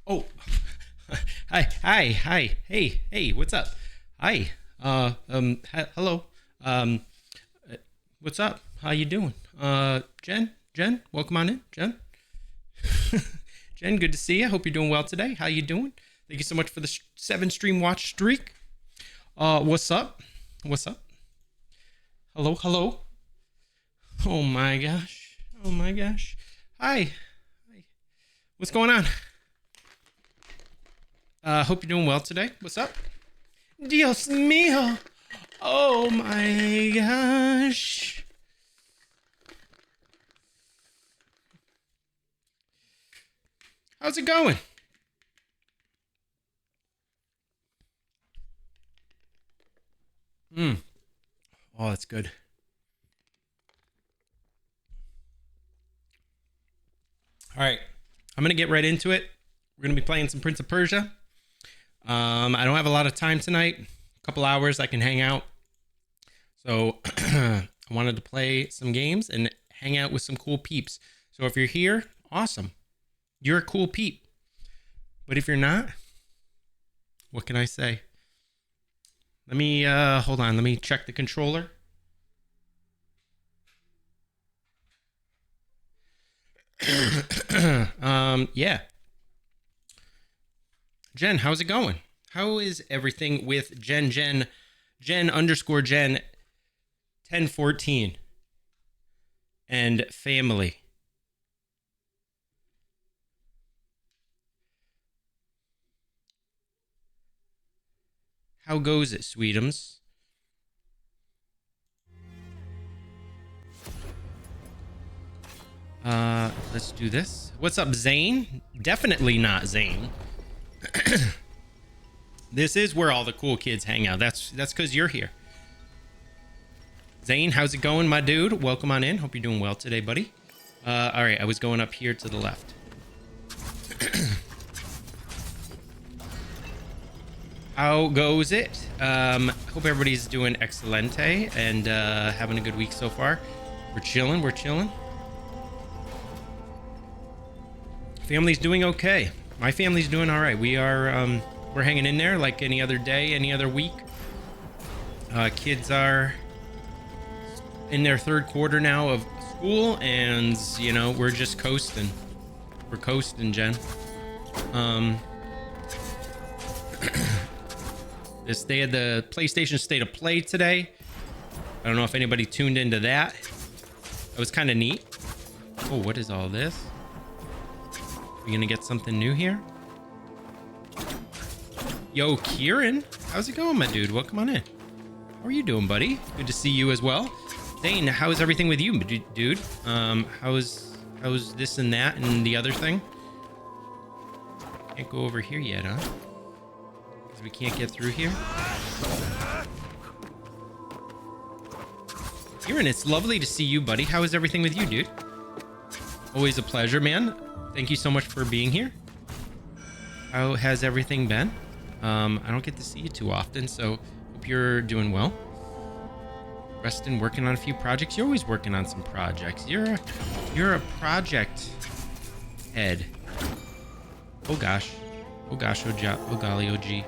Oh, hi. Hey, what's up? Hi. Hello. Um, what's up? How you doing? Jen, welcome on in, Jen. Jen, good to see you. Hope you're doing well today. How you doing? Thank you so much for the 7 stream watch streak. What's up? What's up? Hello. Oh my gosh. Hi. What's going on? Hope you're doing well today. What's up? Dios mío. Oh my gosh. How's it going? Oh, that's good. All right. I'm going to get right into it. We're going to be playing some Prince of Persia. I don't have a lot of time tonight. A couple hours I can hang out. So I wanted to play some games and hang out with some cool peeps. So if you're here, awesome. You're a cool peep. But if you're not, what can I say? Let me, hold on. Let me check the controller. Yeah. Jen, how's it going? How is everything with Jen underscore Jen 1014 and family? How goes it, sweetums? Let's do this. What's up, Zane? Definitely not Zane. This is where all the cool kids hang out. That's because you're here. Zane, how's it going, my dude? Welcome on in. Hope you're doing well today, buddy. All right, I was going up here to the left. How goes it? Hope everybody's doing excelente and having a good week so far. We're chilling. Family's doing okay. My family's doing all right. We're hanging in there like any other day, any other week. Kids are in their third quarter now of school, and you know, we're just coasting. We're coasting, Jen. They had the PlayStation State of Play today. I don't know if anybody tuned into that. It was kind of neat. Oh, what is all this? We gonna get something new here? Yo, Kieran, how's it going, my dude? Welcome on in. How are you doing, buddy? Good to see you as well. Dane, how's everything with you, dude? How's this and that and the other thing? Can't go over here yet, huh? Because we can't get through here. Kieran, it's lovely to see you, buddy. How is everything with you, dude? Always a pleasure, man. Thank you so much for being here. How has everything been? I don't get to see you too often, so hope you're doing well. Reston, working on a few projects. You're always working on some projects. You're a project head. Oh gosh. Oh golly, oh gee.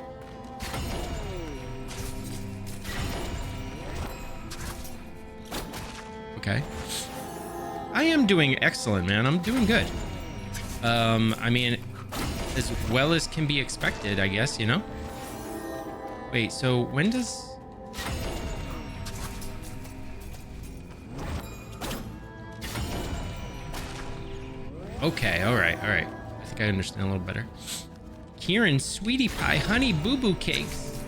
Okay. I am doing excellent, man. I'm doing good. I mean, as well as can be expected, I guess, you know? Wait, so when does... Okay, all right. I think I understand a little better. Kieran, sweetie pie, honey boo boo cakes.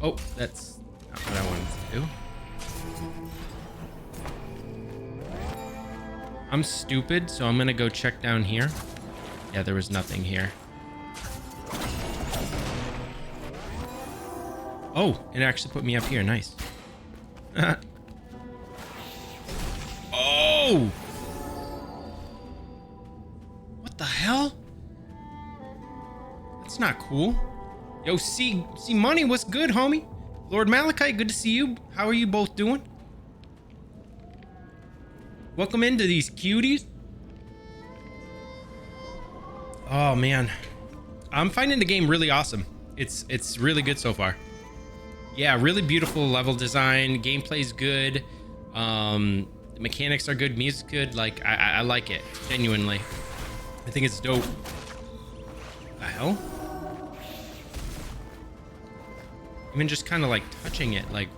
Oh, that's not what I wanted to do. I'm stupid, so I'm gonna go check down here. Yeah, there was nothing here. Oh, it actually put me up here. Nice. Oh! What the hell? That's not cool. Yo, see money, what's good, homie? Lord Malachi, good to see you. How are you both doing? Welcome into these cuties. Oh man, I'm finding the game really awesome. It's really good so far. Yeah, really beautiful level design. Gameplay's good. The mechanics are good. Music's good. Like I like it genuinely. I think it's dope. The hell? Even just kind of like touching it, like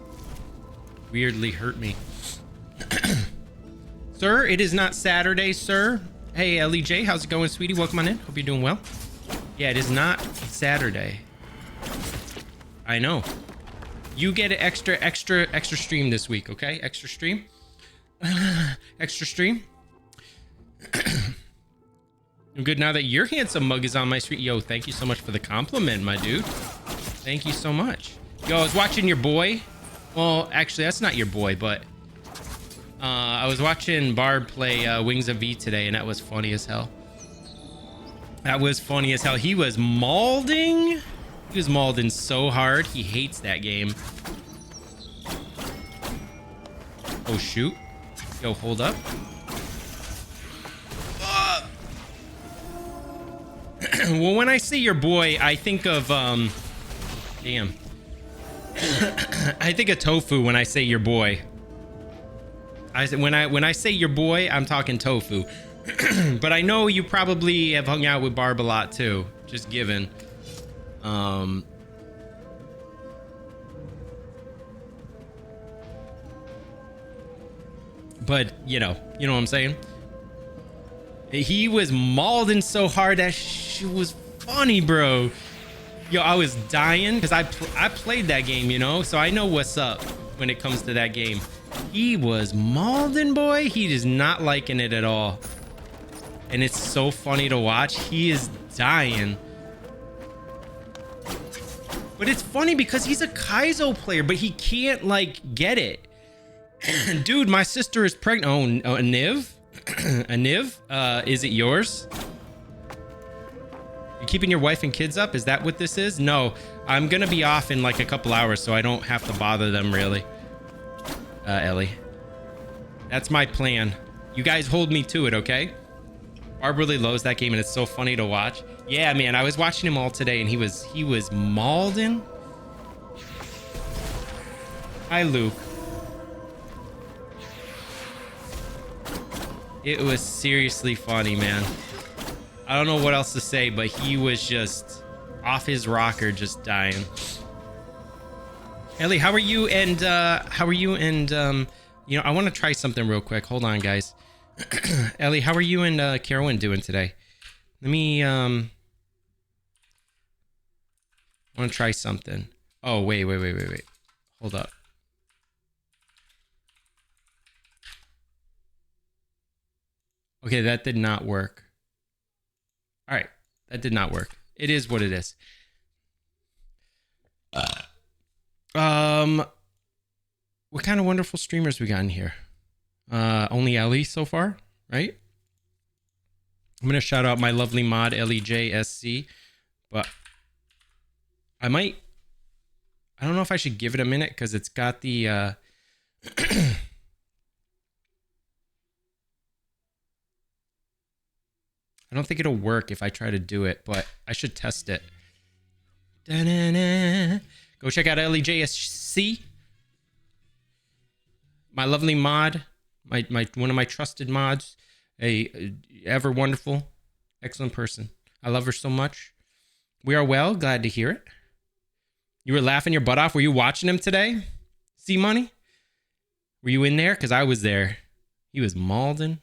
weirdly hurt me. Sir, it is not Saturday, sir. Hey, LEJ, how's it going, sweetie? Welcome on in. Hope you're doing well. Yeah, it is not Saturday. I know. You get an extra stream this week, okay? Extra stream. Extra stream. I'm good now that your handsome mug is on my street. Yo, thank you so much for the compliment, my dude. Thank you so much. Yo, I was watching your boy. Well, actually, that's not your boy, but I was watching Barb play Wings of V today, and that was funny as hell. That was funny as hell. He was mauling. He was mauling so hard. He hates that game. Oh, shoot. Yo, hold up. Well, when I say your boy, I think of, damn. I think of Tofu when I say your boy. When I say your boy, I'm talking Tofu. But I know you probably have hung out with Barb a lot too. Just given. But you know what I'm saying? He was mauling so hard that shit was funny, bro. Yo, I was dying because I played that game, you know, so I know what's up when it comes to that game. He was mauling, boy. He is not liking it at all. And it's so funny to watch. He is dying. But it's funny because he's a Kaizo player, but he can't, like, get it. Dude, my sister is pregnant. Oh, a Niv? A Niv? Is it yours? You keeping your wife and kids up? Is that what this is? No, I'm gonna be off in like a couple hours, so I don't have to bother them really. Ellie. That's my plan. You guys hold me to it, okay? Barb really loves that game, and it's so funny to watch. Yeah, man, I was watching him all today, and he was mauling. Hi, Luke. It was seriously funny, man. I don't know what else to say, but he was just off his rocker, just dying. Ellie, how are you? And you know, I want to try something real quick. Hold on, guys. Ellie, how are you and Carolyn doing today? Let me I want to try something. Oh, wait. Hold up. Okay, that did not work. All right, that did not work. It is what it is. What kind of wonderful streamers we got in here? Only Ellie so far, right? I'm gonna shout out my lovely mod LEJSC, but I don't know if I should give it a minute because it's got the I don't think it'll work if I try to do it, but I should test it. Da-na-na. Go check out LEJSC. My lovely mod, my one of my trusted mods, a ever wonderful, excellent person. I love her so much. We are well, glad to hear it. You were laughing your butt off. Were you watching him today? C Money? Were you in there? Because I was there. He was mauling.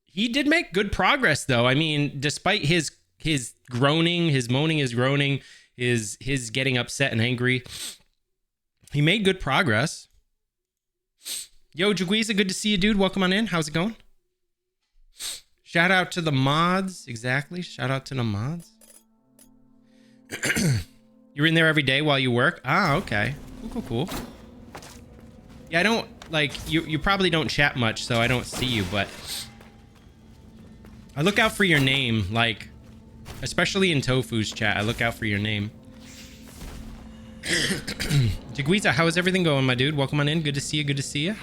He did make good progress, though. I mean, despite his groaning, his moaning, his groaning, his getting upset and angry, he made good progress. Yo, Jaguiza, good to see you, dude. Welcome on in. How's it going? Shout out to the mods. Exactly. Shout out to the mods. You're in there every day while you work? Ah, okay. Cool. Yeah, I don't, like, you probably don't chat much, so I don't see you, but I look out for your name, like, especially in Tofu's chat. I look out for your name. Jaguiza, how is everything going, my dude? Welcome on in. Good to see you.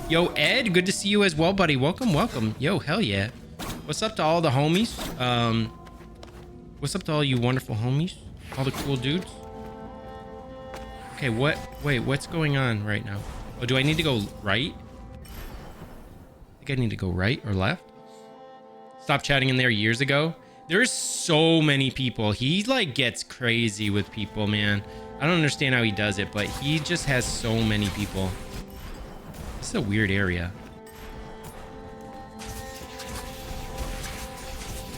Yo, Ed, good to see you as well, buddy. Welcome, welcome. Yo, hell yeah. What's up to all the homies? What's up to all you wonderful homies? All the cool dudes? Okay, wait, what's going on right now? Oh, do I need to go right? I think I need to go right or left. Stopped chatting in there years ago. There's so many people. He like gets crazy with people, man. I don't understand how he does it, but he just has so many people. This is a weird area.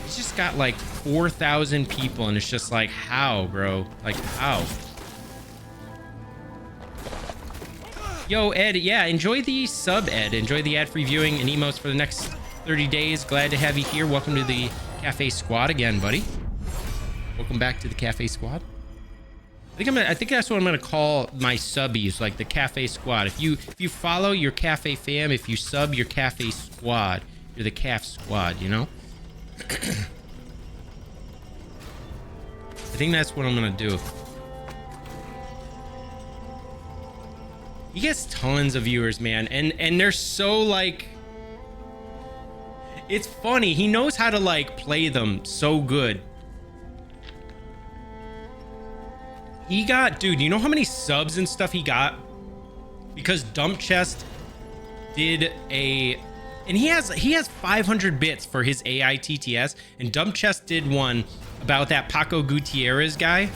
He's just got like 4,000 people, and it's just like, how, bro? Like, how? Yo, Ed, yeah, enjoy the sub, Ed. Enjoy the ad-free viewing and emotes for the next 30 days. Glad to have you here. Welcome to the Cafe Squad again, buddy. Welcome back to the Cafe Squad. I think that's what I'm gonna call my subbies, like the Cafe Squad. If you follow your Cafe fam, if you sub your Cafe Squad, you're the Caf Squad, you know? I think that's what I'm gonna do. He gets tons of viewers, man, and they're so like, it's funny. He knows how to like play them so good. He got, dude, you know how many subs and stuff he got? Because Dump Chest did and he has 500 bits for his AI TTS, and Dump Chest did one about that Paco Gutierrez guy.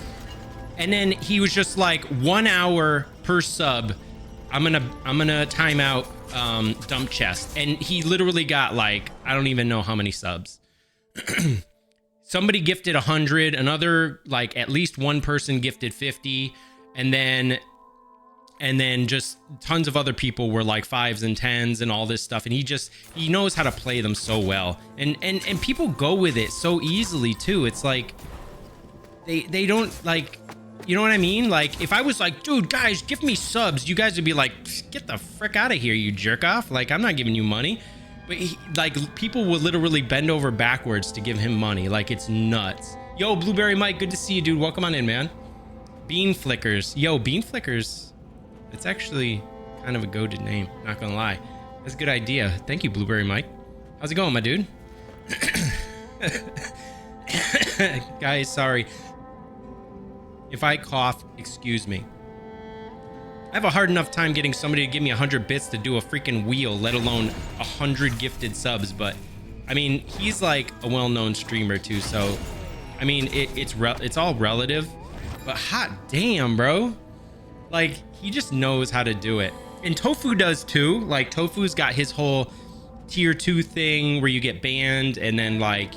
And then he was just like 1 hour per sub. I'm gonna time out Dump Chest, and he literally got like, I don't even know how many subs. Somebody gifted 100, another like at least one person gifted 50, and then just tons of other people were like 5s and 10s and all this stuff, and he knows how to play them so well, and people go with it so easily too. It's like they don't like, you know what I mean? Like, if I was like, dude, guys, give me subs, you guys would be like, get the frick out of here, you jerk off. Like, I'm not giving you money. But like, people will literally bend over backwards to give him money. Like, it's nuts. Yo, Blueberry Mike, good to see you, dude. Welcome on in, man. Bean Flickers. Yo, Bean Flickers. It's actually kind of a goated name, not gonna lie. That's a good idea. Thank you, Blueberry Mike. How's it going, my dude? Guys, sorry. If I cough, excuse me. I have a hard enough time getting somebody to give me 100 bits to do a freaking wheel, let alone 100 gifted subs. But I mean, he's like a well-known streamer too, so I mean, it's all relative. But hot damn, bro, like, he just knows how to do it. And Tofu does too. Like, Tofu's got his whole tier 2 thing where you get banned, and then like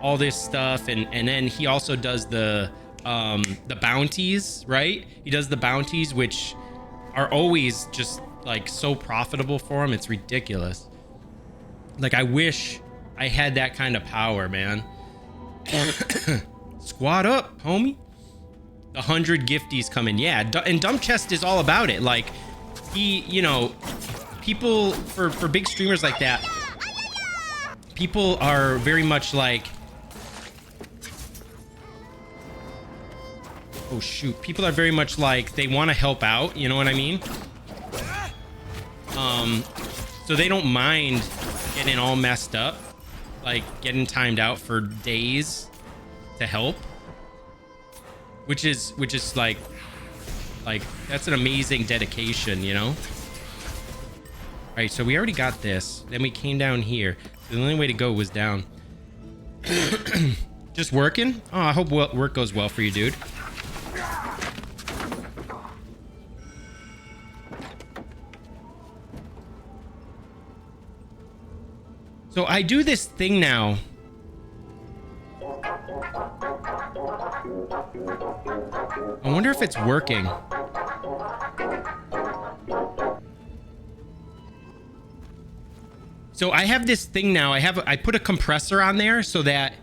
all this stuff, and then he also does the bounties, right? He does the bounties, which are always just like so profitable for him. It's ridiculous. Like, I wish I had that kind of power, man. Squad up, homie. The 100 gifties coming. Yeah, and Dump Chest is all about it. Like, he, you know, people, for big streamers like that, people are very much like, oh shoot, people are very much like, they want to help out, you know what I mean? So they don't mind getting all messed up, like getting timed out for days to help, which is like that's an amazing dedication, you know? All right, so we already got this. Then we came down here. So the only way to go was down. Just working? Oh, I hope work goes well for you, dude. So I do this thing now. I wonder if it's working. So I have this thing now. I put a compressor on there so that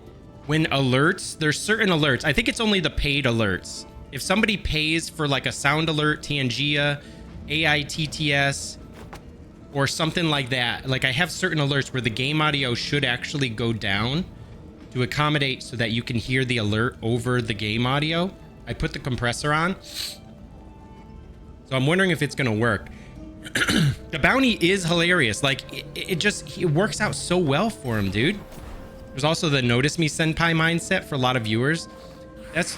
when alerts, there's certain alerts. I think it's only the paid alerts. If somebody pays for like a sound alert, Tangia, AI TTS, or something like that, like I have certain alerts where the game audio should actually go down to accommodate so that you can hear the alert over the game audio. I put the compressor on. So I'm wondering if it's gonna work. The bounty is hilarious. Like it works out so well for him, dude. There's also the notice me senpai mindset for a lot of viewers.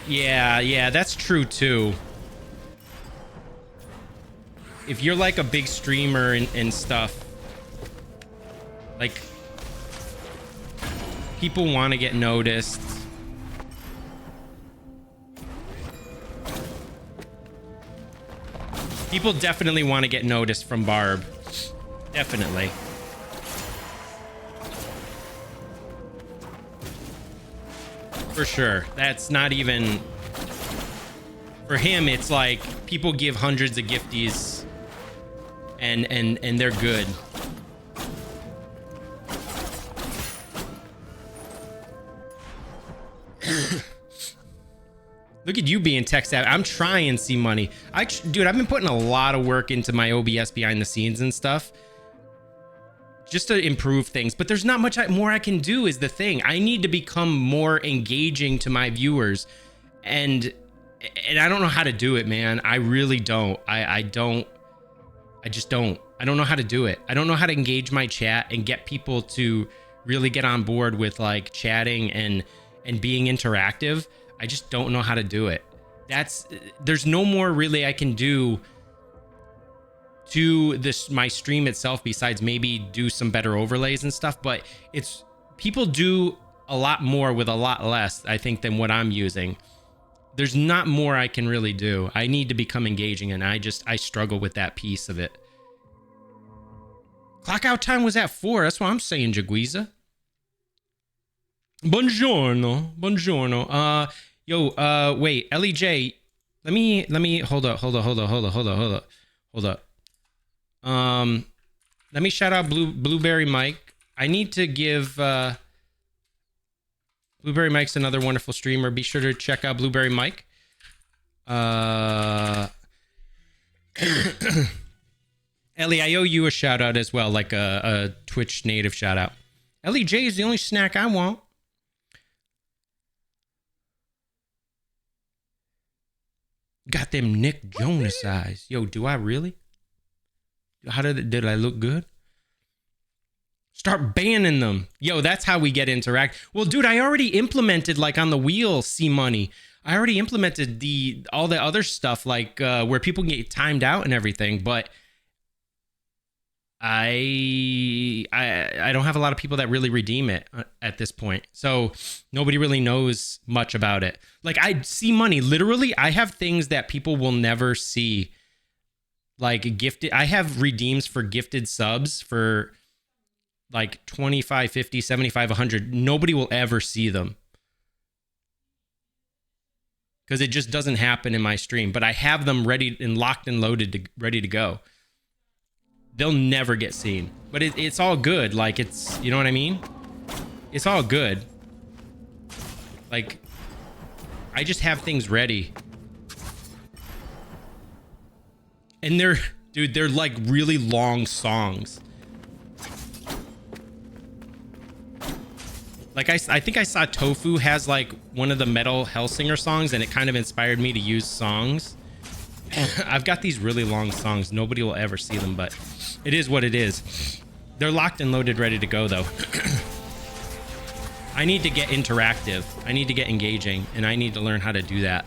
Yeah, that's true too. If you're like a big streamer and stuff, like people want to get noticed. People definitely want to get noticed from Barb. Definitely. For sure. That's not even... For him, it's like people give hundreds of gifties and they're good. Look at you being tech savvy. I'm trying to see money. Dude, I've been putting a lot of work into my OBS behind the scenes and stuff just to improve things. But there's not much more I can do is the thing. I need to become more engaging to my viewers. And I don't know how to do it, man. I really don't. I just don't. I don't know how to do it. I don't know how to engage my chat and get people to really get on board with like chatting and being interactive. I just don't know how to do it. There's no more really I can do to my stream itself besides maybe do some better overlays and stuff, but people do a lot more with a lot less, I think, than what I'm using. There's not more I can really do. I need to become engaging, and I struggle with that piece of it. Clock out time was at 4. That's what I'm saying, Jaguiza. Buongiorno. Wait, Ellie J, let me hold up. Let me shout out Blueberry Mike. I need to give Blueberry Mike's another wonderful streamer. Be sure to check out Blueberry Mike. Ellie, I owe you a shout out as well, like a Twitch native shout out. Ellie J is the only snack I want. Got them Nick Jonas eyes. Yo, do I really? How did I look good? Start banning them. Yo, that's how we get interact. Well, dude, I already implemented like on the wheel see money. I already implemented all the other stuff like where people can get timed out and everything, but I don't have a lot of people that really redeem it at this point. So nobody really knows much about it. Like I see money. Literally, I have things that people will never see. Like gifted. I have redeems for gifted subs for like 25, 50, 75, 100. Nobody will ever see them. Because it just doesn't happen in my stream. But I have them ready and locked and loaded, ready to go. They'll never get seen, but it's all good. Like it's, you know what I mean? It's all good. Like I just have things ready. And they're like really long songs. Like I think I saw Tofu has like one of the Metal Hellsinger songs and it kind of inspired me to use songs. I've got these really long songs. Nobody will ever see them, but it is what it is. They're locked and loaded, ready to go, though. I need to get interactive. I need to get engaging, and I need to learn how to do that.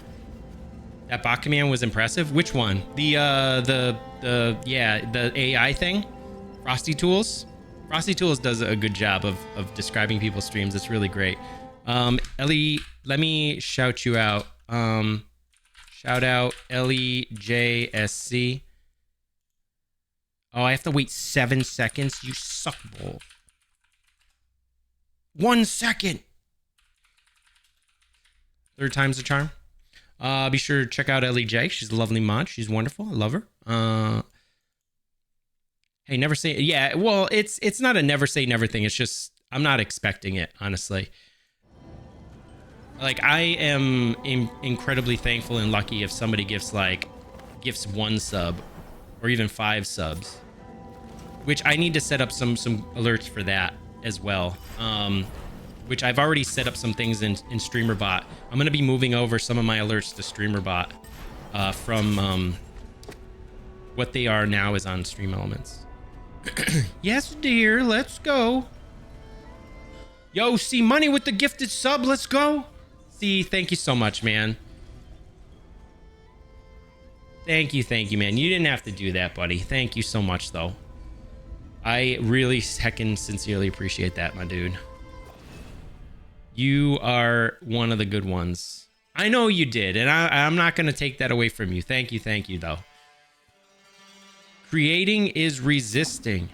That bot command was impressive. Which one? The AI thing? Frosty Tools? Frosty Tools does a good job of describing people's streams. It's really great. Ellie, let me shout you out. Shout out LEJSC. Oh, I have to wait 7 seconds? You suck, bull. 1 second. Third time's the charm. Be sure to check out LEJ. She's a lovely mod. She's wonderful. I love her. Hey, never say... Yeah, well, it's not a never say never thing. It's just... I'm not expecting it, honestly. Like, I am incredibly thankful and lucky if somebody gifts 1 sub or even 5 subs, which I need to set up some alerts for that as well. Which I've already set up some things in StreamerBot. I'm going to be moving over some of my alerts to StreamerBot from what they are now is on Stream Elements. Yes, dear. Let's go. Yo, see money with the gifted sub. Let's go. See, thank you so much, man. Thank you, man. You didn't have to do that, buddy. Thank you so much, though. I really heckin' sincerely appreciate that, my dude. You are one of the good ones. I know you did, and I'm not going to take that away from you. Thank you, though. Creating is resisting.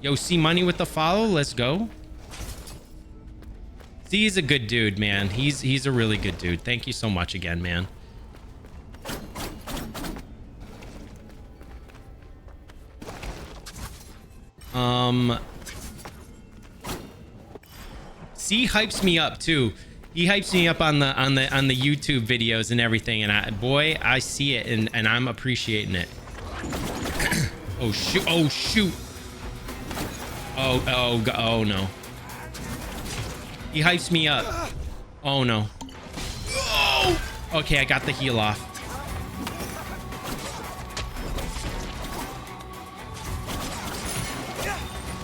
Yo, see money with the follow. Let's go. See, he's a good dude, man. He's a really good dude. Thank you so much again, man. C hypes me up too. He hypes me up on the YouTube videos and everything, and I see it and I'm appreciating it. Oh shoot! Oh shoot! Oh no! He hypes me up. Oh no! Oh! Okay, I got the heal off.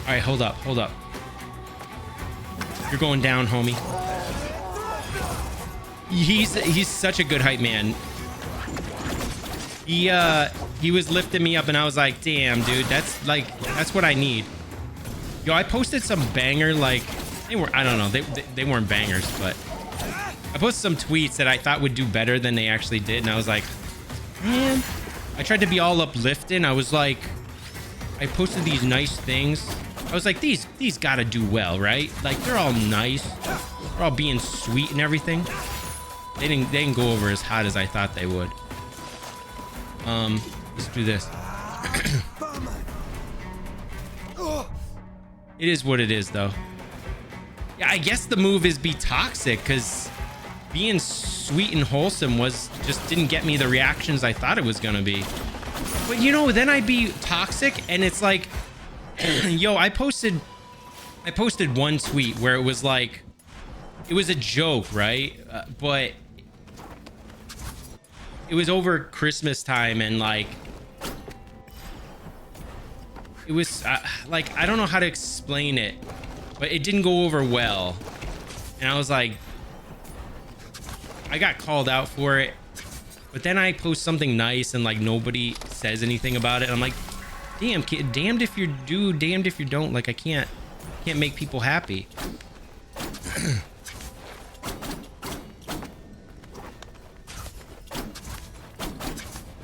All right, hold up. You're going down, homie. He's such a good hype man. He was lifting me up and I was like, damn, dude, that's what I need. Yo, I posted some banger, like, I don't know, they weren't bangers, but I posted some tweets that I thought would do better than they actually did, and I was like, man, I tried to be all uplifting. I was like, I posted these nice things. I was like, these gotta do well, right? Like, they're all nice. They're all being sweet and everything. They didn't go over as hot as I thought they would. Let's do this. It is what it is, though. Yeah, I guess the move is be toxic, because being sweet and wholesome just didn't get me the reactions I thought it was gonna be. But you know, then I'd be toxic, and it's like, yo, I posted one tweet where it was like, it was a joke, right? But it was over Christmas time, and like, it was like, I don't know how to explain it, but it didn't go over well. And I was like, I got called out for it. But then I post something nice and like nobody says anything about it. I'm like, damn, kid, damned if you do, damned if you don't. Like, I can't make people happy.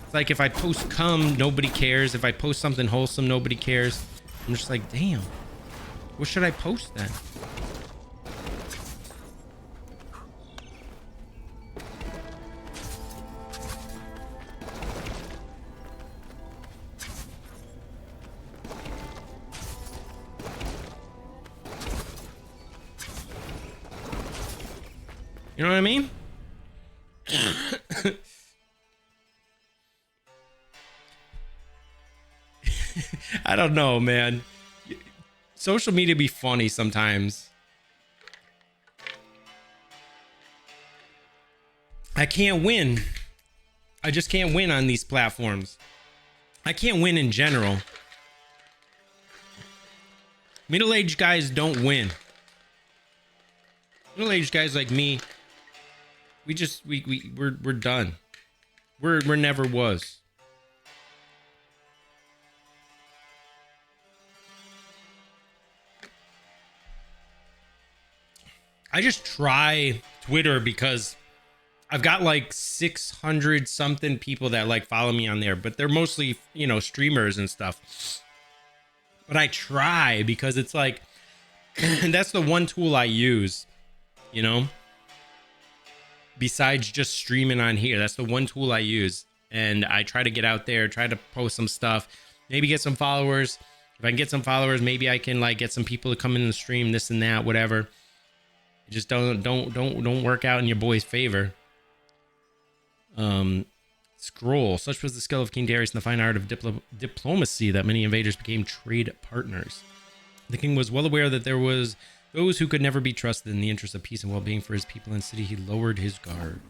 It's like, if I post cum, nobody cares. If I post something wholesome, nobody cares. I'm just like, damn, what should I post then? You know what I mean? I don't know, man. Social media be funny sometimes. I can't win. I just can't win on these platforms. I can't win in general. Middle-aged guys don't win. Middle-aged guys like me, we're done. We're never was. I just try Twitter because I've got like 600 something people that like follow me on there, but they're mostly, you know, streamers and stuff. But I try because it's like, that's the one tool I use, you know, besides just streaming on here. That's the one tool I use. And I try to get out there, try to post some stuff, maybe get some followers. If I can get some followers, maybe I can like get some people to come in the stream, this and that, whatever. It just don't work out in your boy's favor. Scroll. Such was the skill of King Darius in the fine art of diplomacy that many invaders became trade partners. The king was well aware that there was those who could never be trusted. In the interest of peace and well-being for his people and city, he lowered his guard.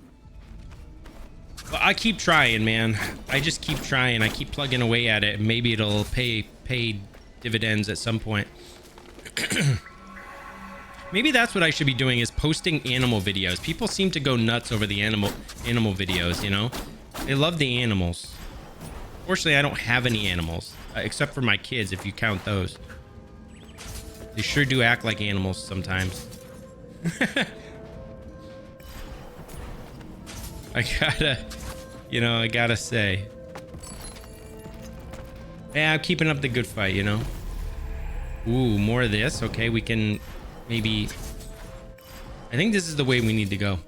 But I keep trying, man. I just keep trying. I keep plugging away at it, and maybe it'll pay dividends at some point. Maybe that's what I should be doing, is posting animal videos. People seem to go nuts over the animal videos, you know? They love the animals. Fortunately, I don't have any animals, except for my kids, if you count those. They sure do act like animals sometimes. I gotta say. Yeah, I'm keeping up the good fight, you know? Ooh, more of this. Okay, we can maybe... I think this is the way we need to go.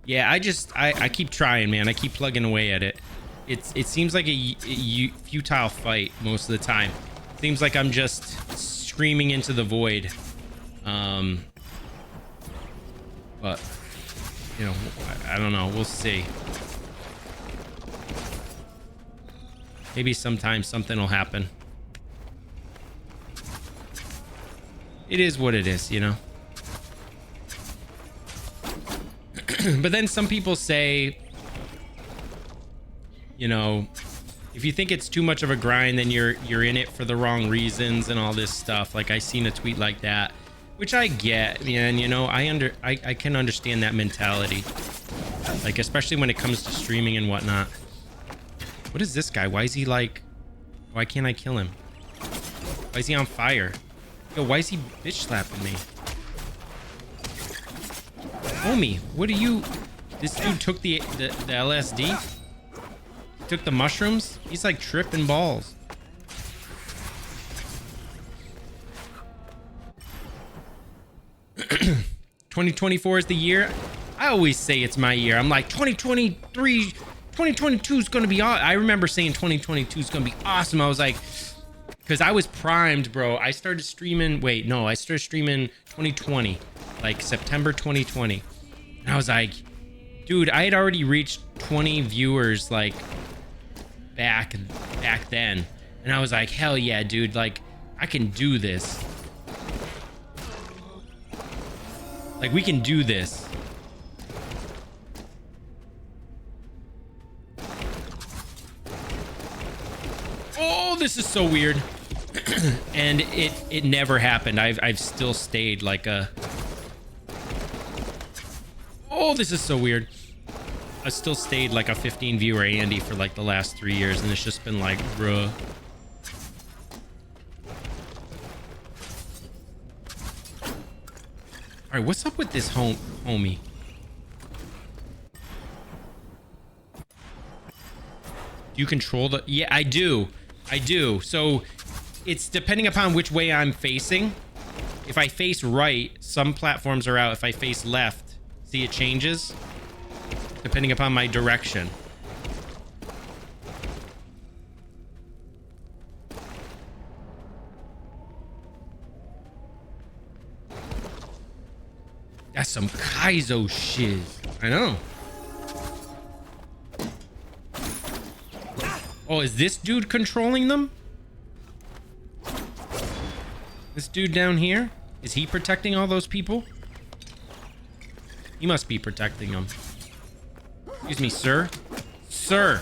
Yeah, I keep trying, man. I keep plugging away at it. It seems like a futile fight most of the time. Seems like I'm just screaming into the void. But, you know, I don't know. We'll see. Maybe sometimes something will happen. It is what it is, you know? But then some people say, you know, if you think it's too much of a grind, then you're in it for the wrong reasons and all this stuff. Like, I seen a tweet like that, which I get, man. You know, I can understand that mentality. Like, especially when it comes to streaming and whatnot. What is this guy? Why is he like... Why can't I kill him? Why is he on fire? Yo, why is he bitch slapping me? Homie, what are you... This dude took the LSD? Took the mushrooms? He's like tripping balls. "2024 is the year." I always say it's my year. I'm like, 2022 is gonna be awesome. I remember saying 2022 is gonna be awesome. I was like, because I was primed, bro. I started streaming. Wait, no, I started streaming 2020, like September 2020. And I was like, dude, I had already reached 20 viewers like back then. And I was like, hell yeah, dude, like I can do this. Like, we can do this. Oh, this is so weird. And it never happened. I've still stayed like a... Oh, this is so weird. I still stayed like a 15 viewer Andy for like the last 3 years, and it's just been like, bruh. All right, what's up with this homie? Do you control the... Yeah, I do. So it's depending upon which way I'm facing. If I face right, some platforms are out. If I face left, see, it changes depending upon my direction. That's some Kaizo shiz. I know. Oh, is this dude controlling them? This dude down here? Is he protecting all those people? He must be protecting them. Excuse me, sir. Sir!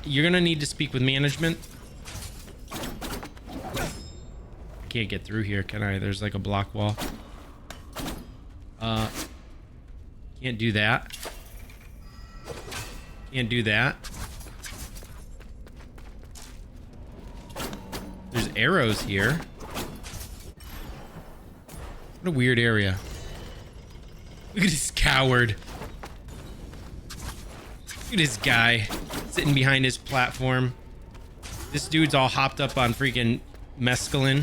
You're gonna need to speak with management. I can't get through here, can I? There's like a block wall. Can't do that. Can't do that. There's arrows here. What a weird area. Look at this coward. Look at this guy sitting behind his platform. This dude's all hopped up on freaking mescaline.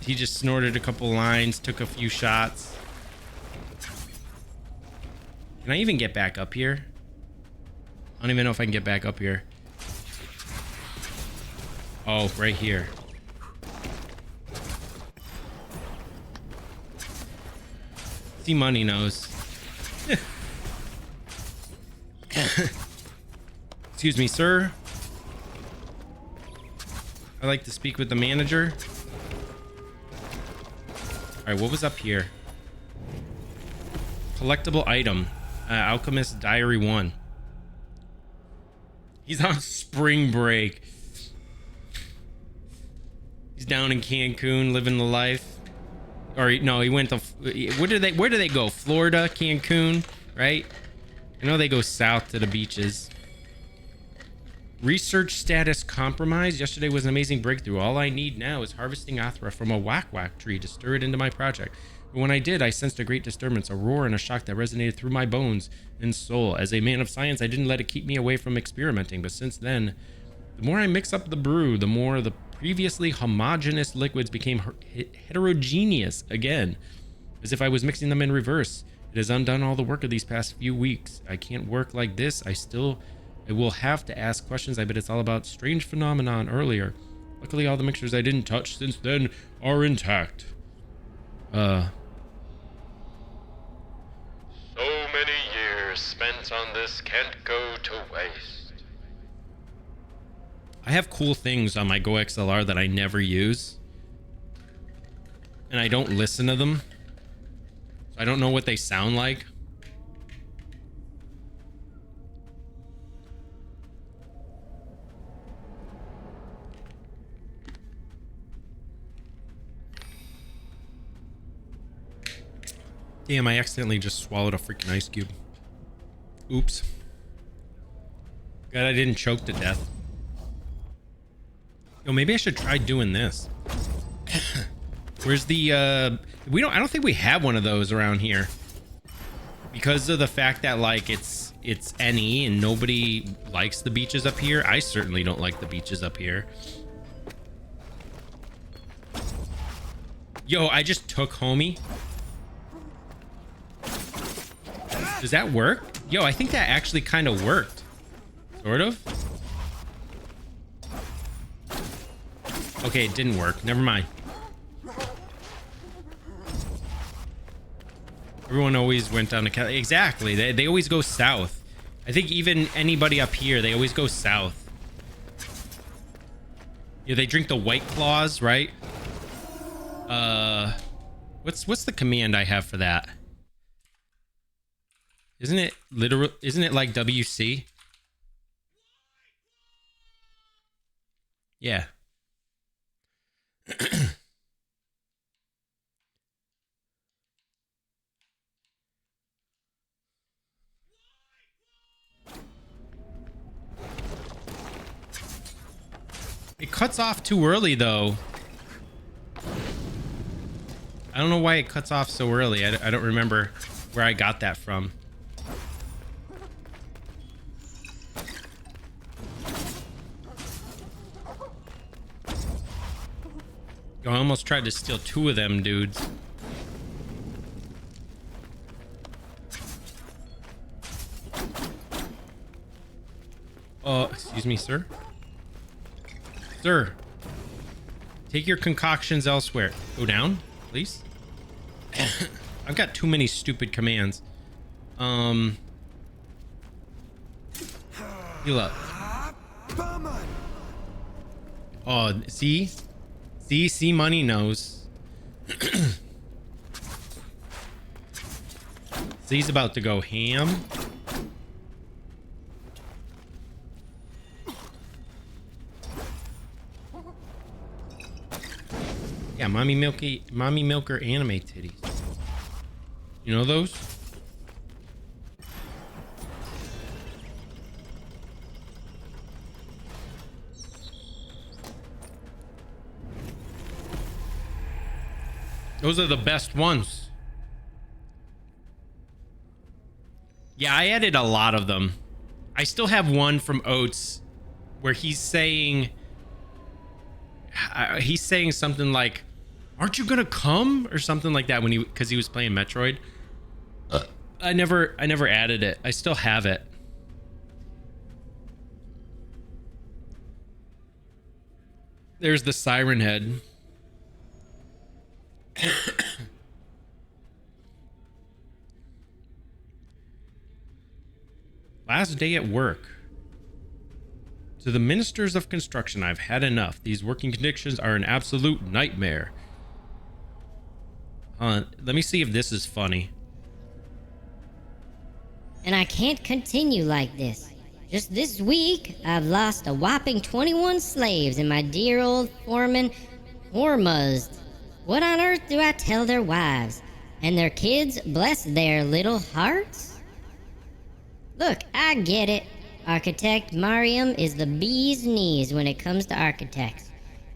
He just snorted a couple lines, took a few shots. Can I even get back up here? I don't even know if I can get back up here. Oh, right here. See money knows. Excuse me, sir. I'd like to speak with the manager. All right, what was up here? Collectible item. Alchemist Diary 1. He's on spring break. He's down in Cancun living the life. Or no, he went to where do they go? Florida, Cancun, right? I know they go south to the beaches. Research status compromised. Yesterday was an amazing breakthrough. All I need now is harvesting Athra from a whack tree to stir it into my project. But when I did, I sensed a great disturbance, a roar and a shock that resonated through my bones and soul. As a man of science, I didn't let it keep me away from experimenting. But since then, the more I mix up the brew, the more the previously homogeneous liquids became heterogeneous again, as if I was mixing them in reverse. It has undone all the work of these past few weeks. I can't work like this. I will have to ask questions. I bet it's all about strange phenomenon earlier. Luckily, all the mixtures I didn't touch since then are intact. So many years spent on this can't go to waste. I have cool things on my Go XLR that I never use, and I don't listen to them. So I don't know what they sound like. Damn, I accidentally just swallowed a freaking ice cube. Oops. God, I didn't choke to death. Yo, maybe I should try doing this. Where's the I don't think we have one of those around here. Because of the fact that like it's NE and nobody likes the beaches up here. I certainly don't like the beaches up here. Yo, I just took homie. Does that work? Yo, I think that actually kind of worked. Sort of. Okay, it didn't work. Never mind. Everyone always went down to Cali. Exactly. They always go south. I think even anybody up here, they always go south. Yeah, they drink the White Claws, right? What's the command I have for that? Isn't it literal? Isn't it like WC? Yeah. It cuts off too early though. I don't know why it cuts off so early. I don't remember where I got that from. Yo, I almost tried to steal 2 of them dudes. Excuse me, sir. Sir, take your concoctions elsewhere. Go down, please. I've got too many stupid commands. Heal up. Oh, see? See, money knows. He's about to go ham. Yeah, mommy milker anime titties. You know those? Those are the best ones. Yeah, I added a lot of them. I still have one from Oates where he's saying something like, "Aren't you gonna come?" or something like that because he was playing Metroid. I never added it. I still have it. There's the siren head. Last day at work. To the ministers of construction, I've had enough. These working conditions are an absolute nightmare. Let me see if this is funny. And I can't continue like this. Just this week, I've lost a whopping 21 slaves, and my dear old foreman, Hormuzd. What on earth do I tell their wives? And their kids, bless their little hearts? Look, I get it. Architect Mariam is the bee's knees when it comes to architects.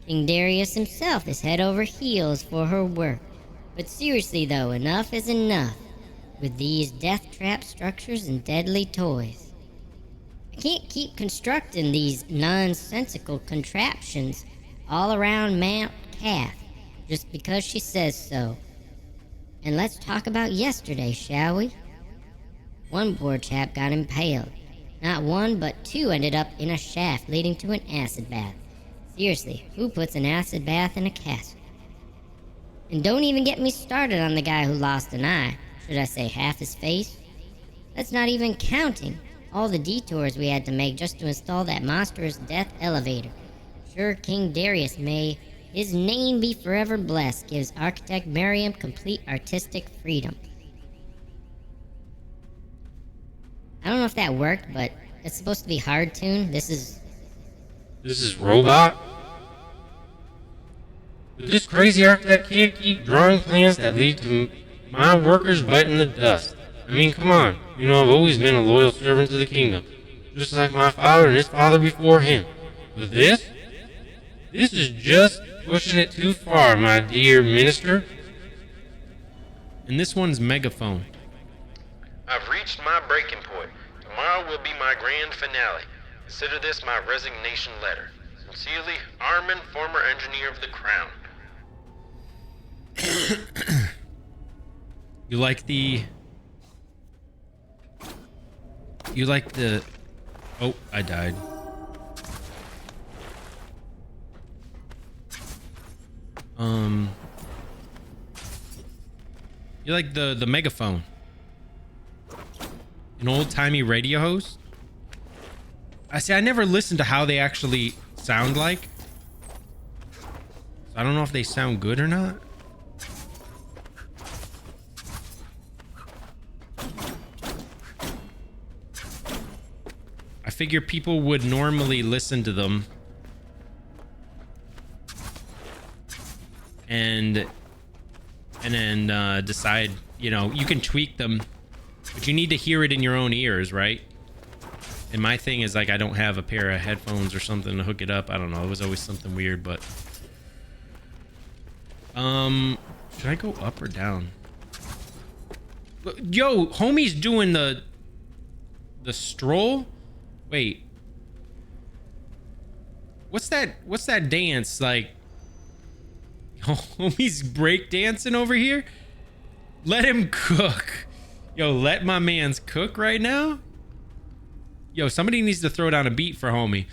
King Darius himself is head over heels for her work. But seriously though, enough is enough with these death trap structures and deadly toys. I can't keep constructing these nonsensical contraptions all around Mount Calf just because she says so. And let's talk about yesterday, shall we? One poor chap got impaled. Not one, but two ended up in a shaft leading to an acid bath. Seriously, who puts an acid bath in a castle? And don't even get me started on the guy who lost an eye. Should I say half his face? That's not even counting all the detours we had to make just to install that monstrous death elevator. Sure, King Darius may, his name be forever blessed, gives architect Miriam complete artistic freedom. I don't know if that worked, but it's supposed to be hard tune. This is robot? But this crazy architect can't keep drawing plans that lead to my workers biting the dust. I mean, come on. You know, I've always been a loyal servant to the kingdom, just like my father and his father before him. But this is just pushing it too far, my dear minister. And this one's megaphone. I've reached my breaking point. Tomorrow will be my grand finale. Consider this my resignation letter. Sincerely, Armin, former engineer of the Crown. You like the... Oh, I died. You like the megaphone? An old-timey radio host? I never listened to how they actually sound like. So I don't know if they sound good or not. I figure people would normally listen to them and then decide, you know, you can tweak them, but you need to hear it in your own ears, right? And my thing is, like, I don't have a pair of headphones or something to hook it up. I don't know. It was always something weird, but... should I go up or down? Yo, homie's doing the stroll? Wait. What's that dance? Like... Homie's break dancing over here? Let him cook. Yo, let my man's cook right now? Yo, somebody needs to throw down a beat for homie.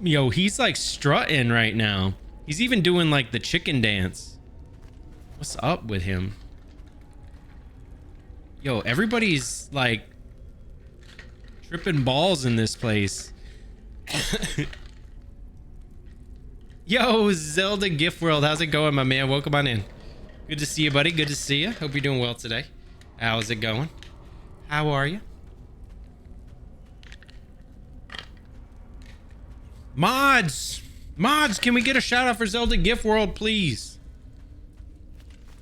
Yo, he's like strutting right now. He's even doing like the chicken dance. What's up with him? Yo, everybody's like tripping balls in this place. Yo, Zelda Gift World, how's it going, my man? Welcome on in. Good to see you, buddy. Good to see you. Hope you're doing well today. How's it going? How are you? Mods, can we get a shout out for Zelda Gift World, please?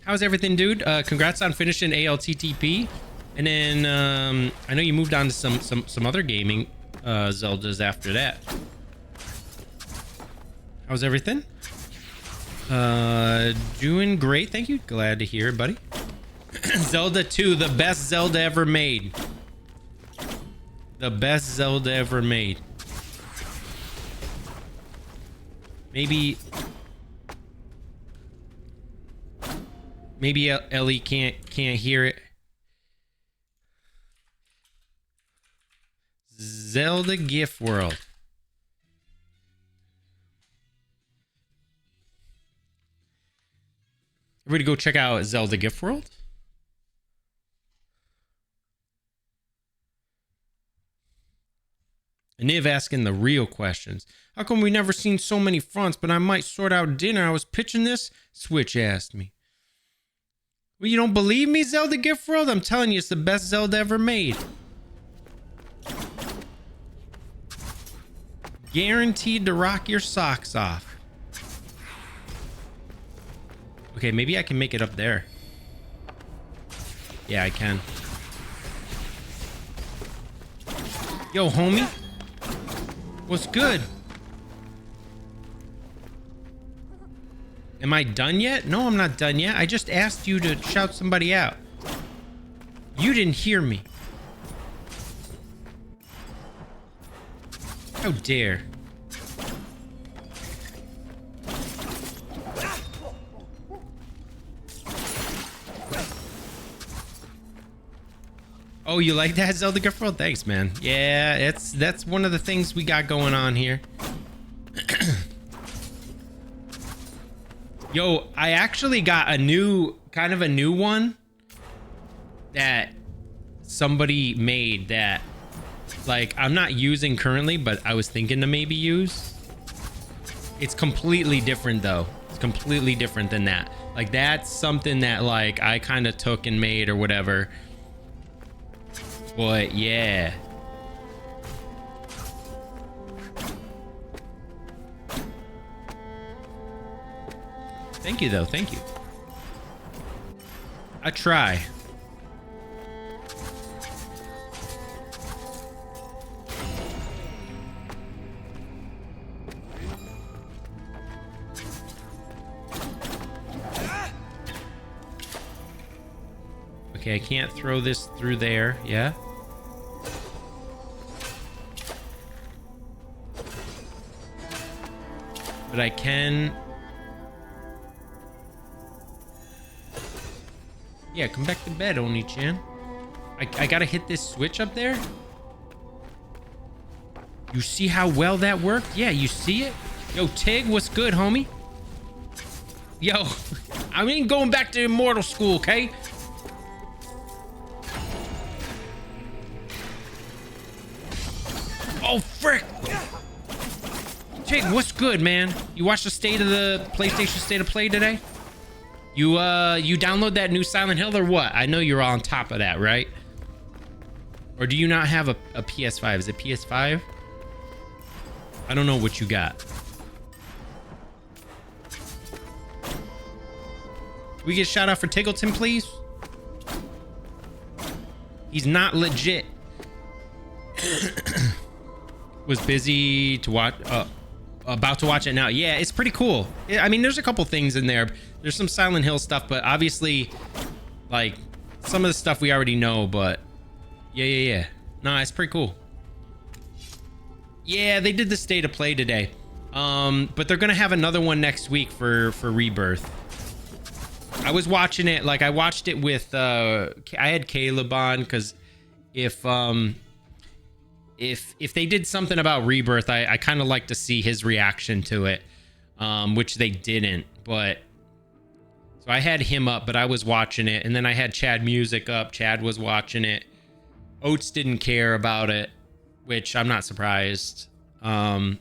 How's everything, dude? Congrats on finishing ALTTP. And then I know you moved on to some other gaming Zeldas after that. How's everything? Doing great, thank you. Glad to hear it, buddy. Zelda 2, the best Zelda ever made. The best Zelda ever made. Maybe Ellie can't hear it. Zelda Gift World. Everybody go check out Zelda Gift World. And Niv asking the real questions. How come we never seen so many fronts, but I might sort out dinner? I was pitching this. Switch asked me. Well, you don't believe me, Zelda Gift World? I'm telling you, it's the best Zelda ever made. Guaranteed to rock your socks off. Okay, maybe I can make it up there. Yeah, I can. Yo, homie. What's good? Am I done yet? No, I'm not done yet. I just asked you to shout somebody out. You didn't hear me. How dare. Oh, you like that, Zelda Gift World? Thanks, man. Yeah, that's one of the things we got going on here. Yo, I actually got a new one that somebody made that, like, I'm not using currently, but I was thinking to maybe use. It's completely different though. It's completely different than that. Like, that's something that, like, I kind of took and made or whatever. But yeah. Thank you though, thank you. I try. Okay, I can't throw this through there, yeah? But I can... Yeah, come back to bed, Oni-chan. I gotta hit this switch up there? You see how well that worked? Yeah, you see it? Yo, Tig, what's good, homie? Yo, I ain't going back to Immortal School, okay? Oh, frick! Tig, what's good, man? You watched the PlayStation State of Play today? You download that new Silent Hill or what? I know you're on top of that, right? Or do you not have a PS5? Is it PS5? I don't know what you got. We get shout out for Tiggleton, please? He's not legit. Was busy to watch, about to watch it now. Yeah, it's pretty cool. I mean, there's a couple things in there. There's some Silent Hill stuff, but obviously, like, some of the stuff we already know, but yeah. No, it's pretty cool. Yeah, they did the State of Play today. But they're gonna have another one next week for Rebirth. I was watching it, like, I watched it with, I had Caleb on, because if they did something about Rebirth, I kind of like to see his reaction to it, which they didn't. But so I had him up, but I was watching it, and then I had Chad Music up. Chad was watching it. Oates didn't care about it, which I'm not surprised. If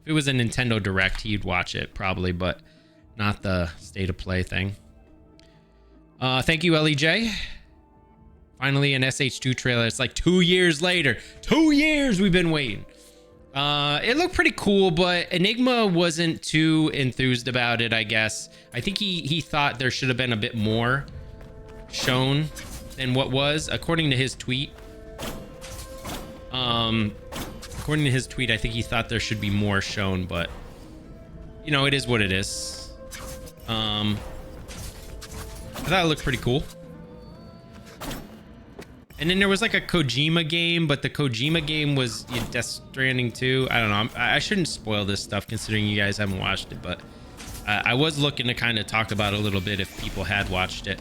it was a Nintendo Direct, he'd watch it probably, but not the State of Play thing. Thank you, LEJ. Finally, an SH2 trailer. It's like 2 years later. 2 years we've been waiting. It looked pretty cool, but Enigma wasn't too enthused about it, I guess. I think he thought there should have been a bit more shown than what was, according to his tweet. According to his tweet, I think he thought there should be more shown, but you know, it is what it is. I thought it looked pretty cool. And then there was like a Kojima game, but the Kojima game was Death Stranding 2. I don't know. I shouldn't spoil this stuff considering you guys haven't watched it, but I was looking to kind of talk about it a little bit if people had watched it.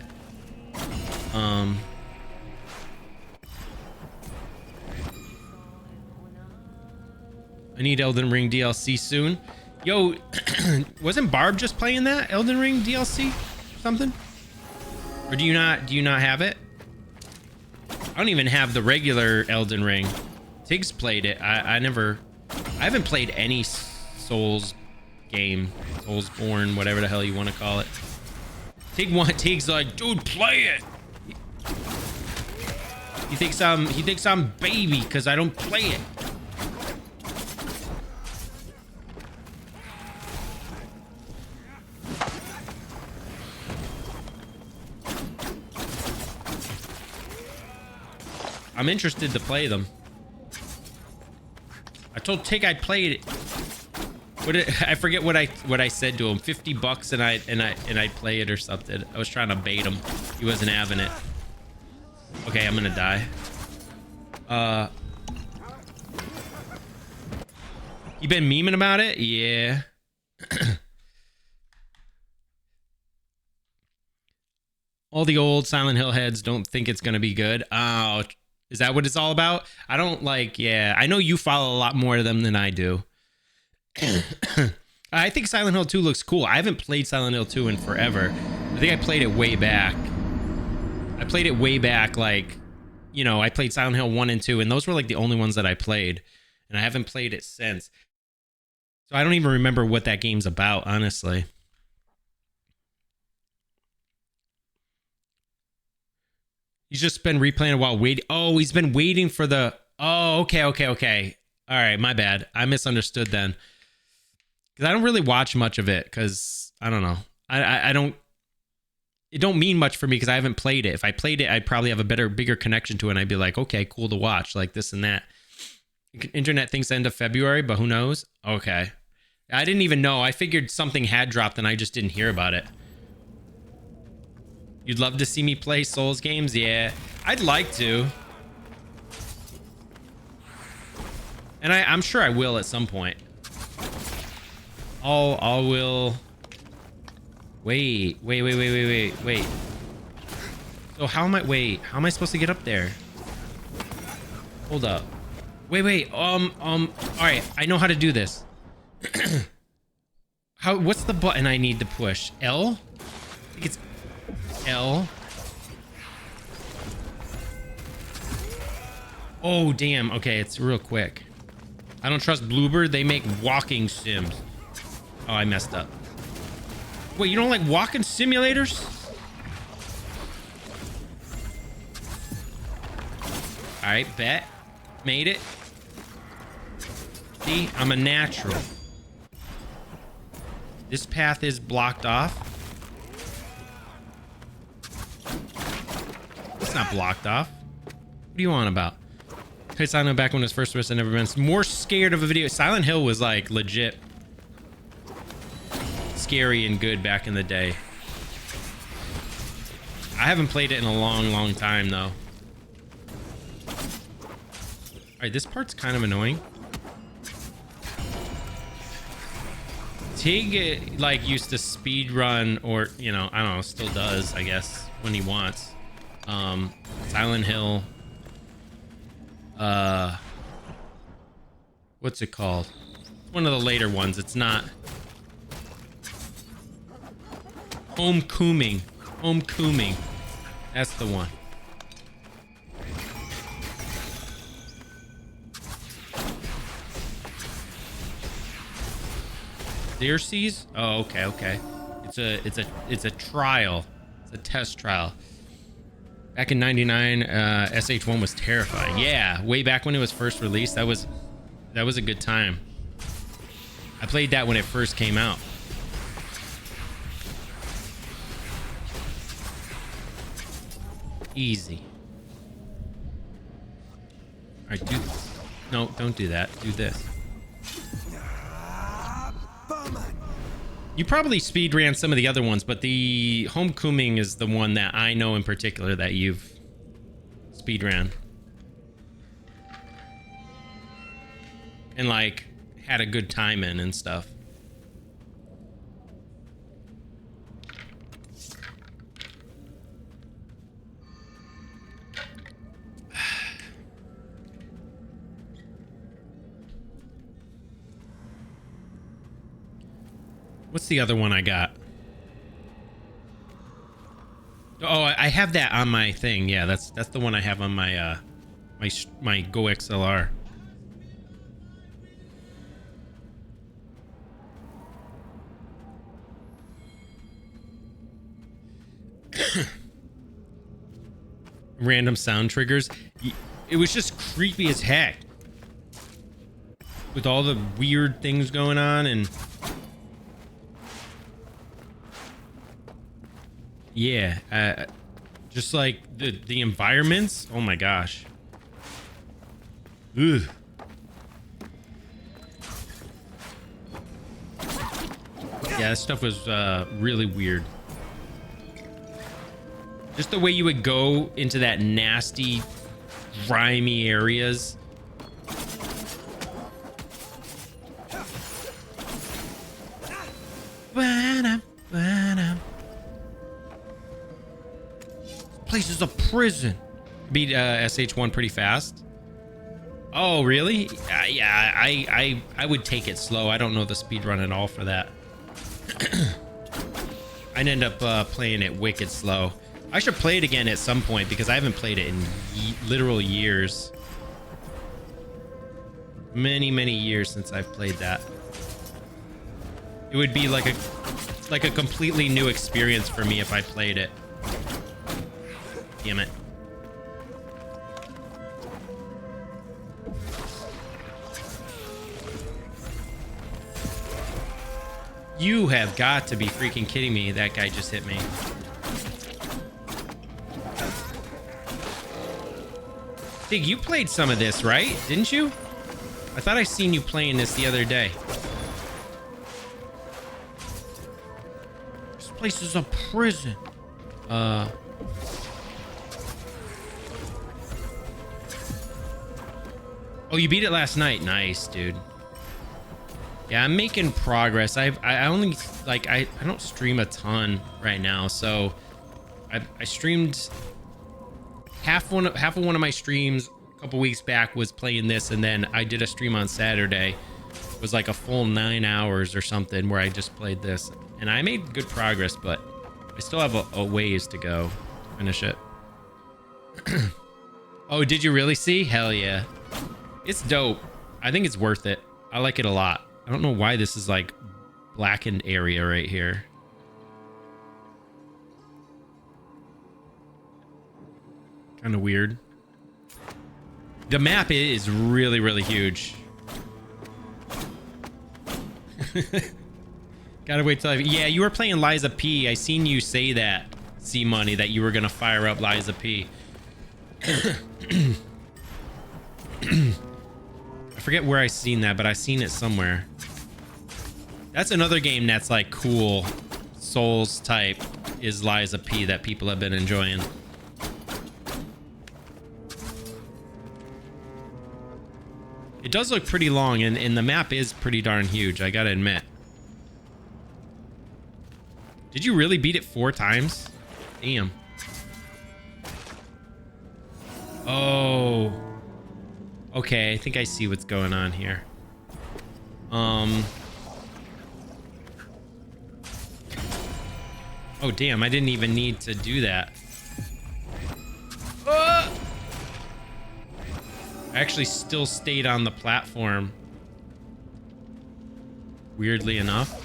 I need Elden Ring DLC soon. Yo, wasn't Barb just playing that Elden Ring DLC? Something? Or do you not have it? I don't even have the regular Elden Ring. Tiggs played it. I haven't played any Souls game. Soulsborne, whatever the hell you want to call it. Tiggs like, dude, play it. He thinks I'm baby because I don't play it. I'm interested to play them. I told Tig I played it. I forget what I said to him. $50 and I'd play it or something. I was trying to bait him. He wasn't having it. Okay, I'm gonna die. You been memeing about it? Yeah. All the old Silent Hill heads don't think it's gonna be good. Oh, is that what it's all about? I don't like, yeah. I know you follow a lot more of them than I do. I think Silent Hill 2 looks cool. I haven't played Silent Hill 2 in forever. I think I played it way back. Like, you know, I played Silent Hill 1 and 2, and those were like the only ones that I played. And I haven't played it since. So I don't even remember what that game's about, honestly. He's just been replaying it while waiting. Oh, he's been waiting for the... Oh, okay. All right, my bad. I misunderstood then. Because I don't really watch much of it, because, I don't know. I don't... It don't mean much for me, because I haven't played it. If I played it, I'd probably have a bigger connection to it, and I'd be like, okay, cool to watch, like this and that. Internet thinks end of February, but who knows? Okay. I didn't even know. I figured something had dropped, and I just didn't hear about it. You'd love to see me play Souls games? Yeah, I'd like to. And I'm sure I will at some point. I will. Wait. So how am I supposed to get up there? Hold up. Wait. All right, I know how to do this. What's the button I need to push? L? I think it's L. Oh, damn. Okay, it's real quick. I don't trust Bluebird. They make walking sims. Oh, I messed up. Wait, you don't like walking simulators? All right, bet. Made it. See, I'm a natural. This path is blocked off. It's not blocked off. What are you on about? Hey, Silent Hill back when it was first released, I've never been more scared of a video. Silent Hill was like legit scary and good back in the day. I haven't played it in a long time though. All right, this part's kind of annoying. Tig like used to speed run, or you know, I don't know, still does, I guess, when he wants. Silent Hill. What's it called? It's one of the later ones. It's not. Homecoming. That's the one. Xerxes? Oh, okay. It's a trial. It's a test trial. Back in '99, SH1 was terrifying. Yeah, way back when it was first released, that was a good time. I played that when it first came out. Easy. All right, no, don't do that. Do this. You probably speed ran some of the other ones, but the Homecoming is the one that I know in particular that you've speed ran. And like had a good time in and stuff. What's the other one I got? Oh, I have that on my thing. Yeah, that's the one I have on my my Go XLR. Random sound triggers. It was just creepy as heck with all the weird things going on, and yeah, just like the environments. Oh my gosh. Ugh. Yeah, this stuff was really weird. Just the way you would go into that nasty, grimy areas. This place is a prison. Beat SH1 pretty fast. Oh, really? Yeah, I would take it slow. I don't know the speed run at all for that. I'd end up playing it wicked slow. I should play it again at some point because I haven't played it in literal years. Many years since I've played that. It would be like a completely new experience for me if I played it. Damn it. You have got to be freaking kidding me. That guy just hit me. Dig, you played some of this, right? Didn't you? I thought I seen you playing this the other day. This place is a prison. Oh, you beat it last night. Nice, dude. Yeah, I'm making progress. I only like I don't stream a ton right now, so I streamed half of one of my streams a couple weeks back was playing this, and then I did a stream on Saturday. It was like a full 9 hours or something where I just played this, and I made good progress, but I still have a ways to go to finish it. Oh, did you really see? Hell yeah. It's dope. I think it's worth it. I like it a lot. I don't know why this is like blackened area right here. Kind of weird. The map is really huge. Gotta wait till yeah, you were playing Liza P. I seen you say that, C Money, that you were gonna fire up Liza P. I forget where I seen that, but I seen it somewhere. That's another game that's like cool Souls type is Liza P that people have been enjoying. It does look pretty long, and the map is pretty darn huge, I gotta admit. Did you really beat it 4 times? Damn. Oh. Okay, I think I see what's going on here. Oh, damn, I didn't even need to do that. I actually still stayed on the platform. Weirdly enough.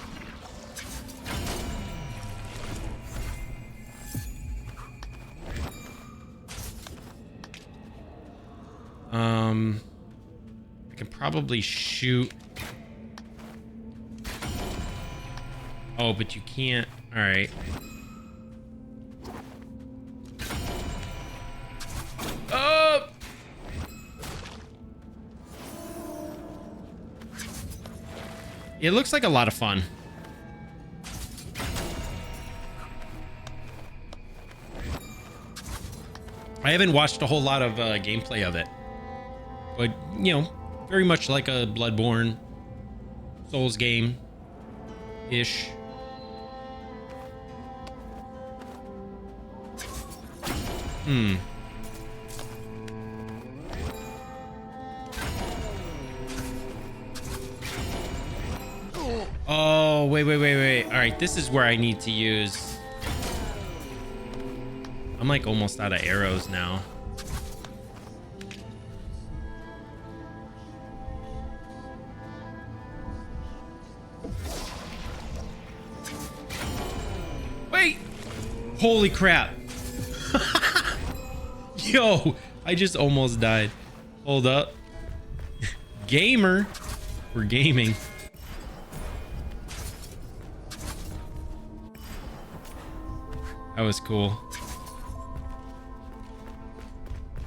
I can probably shoot. Oh, but you can't. All right. Oh! It looks like a lot of fun. I haven't watched a whole lot of gameplay of it, but you know, very much like a Bloodborne Souls game ish. Oh, Oh, wait. All right, this is where I need to use. I'm like almost out of arrows now. Wait! Holy crap. Yo, I just almost died. Hold up. Gamer. We're gaming. That was cool.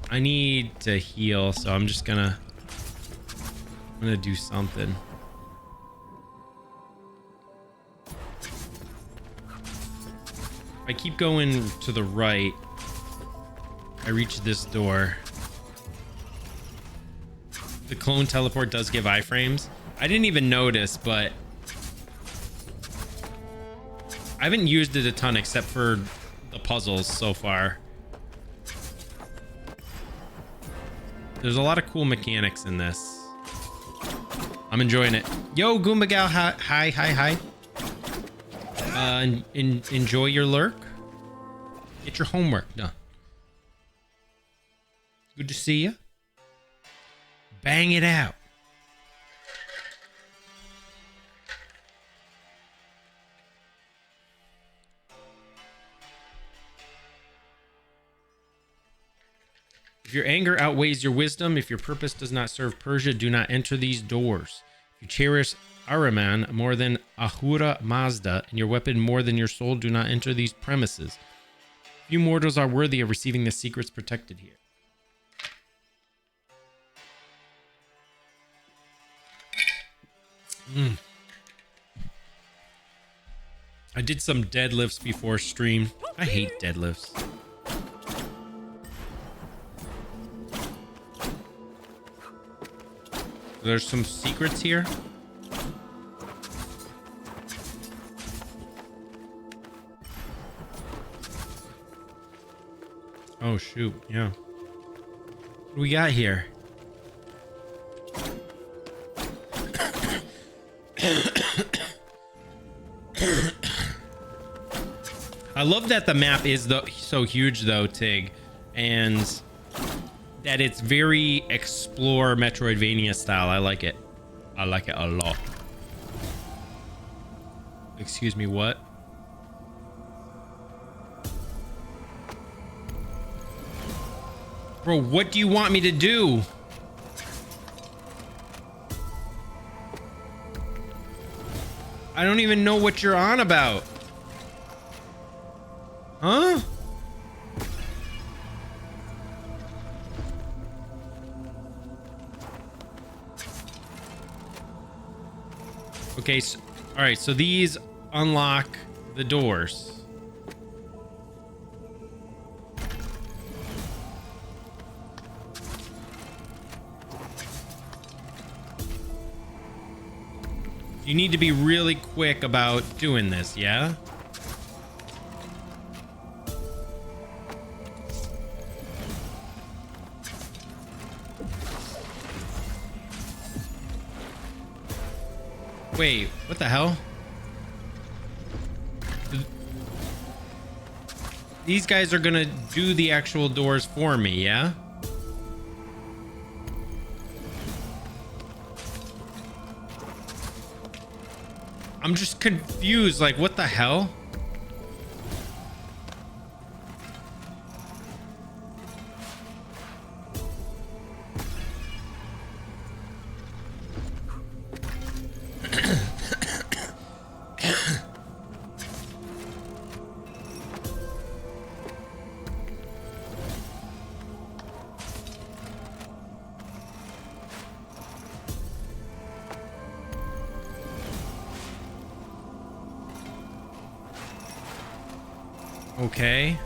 I need to heal, so I'm gonna do something. I keep going to the right. I reach this door. The clone teleport does give iframes. I didn't even notice, but I haven't used it a ton except for the puzzles so far. There's a lot of cool mechanics in this. I'm enjoying it. Yo, Goomba Gal, hi. Enjoy your lurk. Get your homework done. Good to see you. Bang it out. If your anger outweighs your wisdom, if your purpose does not serve Persia, do not enter these doors. If you cherish Ahriman more than Ahura Mazda, and your weapon more than your soul, do not enter these premises. Few mortals are worthy of receiving the secrets protected here. I did some deadlifts before stream. I hate deadlifts. There's some secrets here. Oh shoot, yeah. What do we got here? I love that the map is so huge though, Tig, and that it's very explore Metroidvania style. I like it. I like it a lot. Excuse me, what? Bro, what do you want me to do? I don't even know what you're on about. Huh? Okay, so, all right, so these unlock the doors. You need to be really quick about doing this, yeah? Wait, what the hell? These guys are gonna do the actual doors for me, yeah? I'm just confused, like, what the hell? Okay.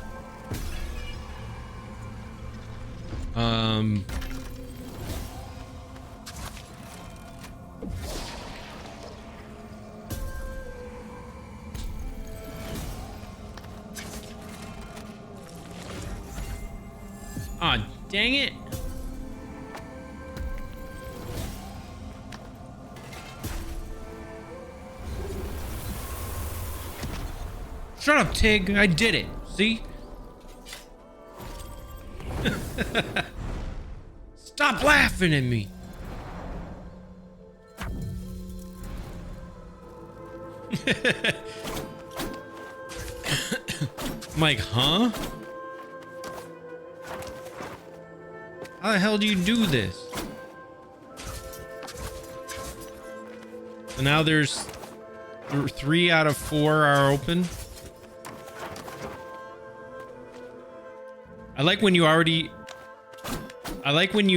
Aw, dang it. Shut up, Tig. I did it. See? Stop laughing at me. I'm like, huh? How the hell do you do this? So now there's 3 out of 4 are open. I like when you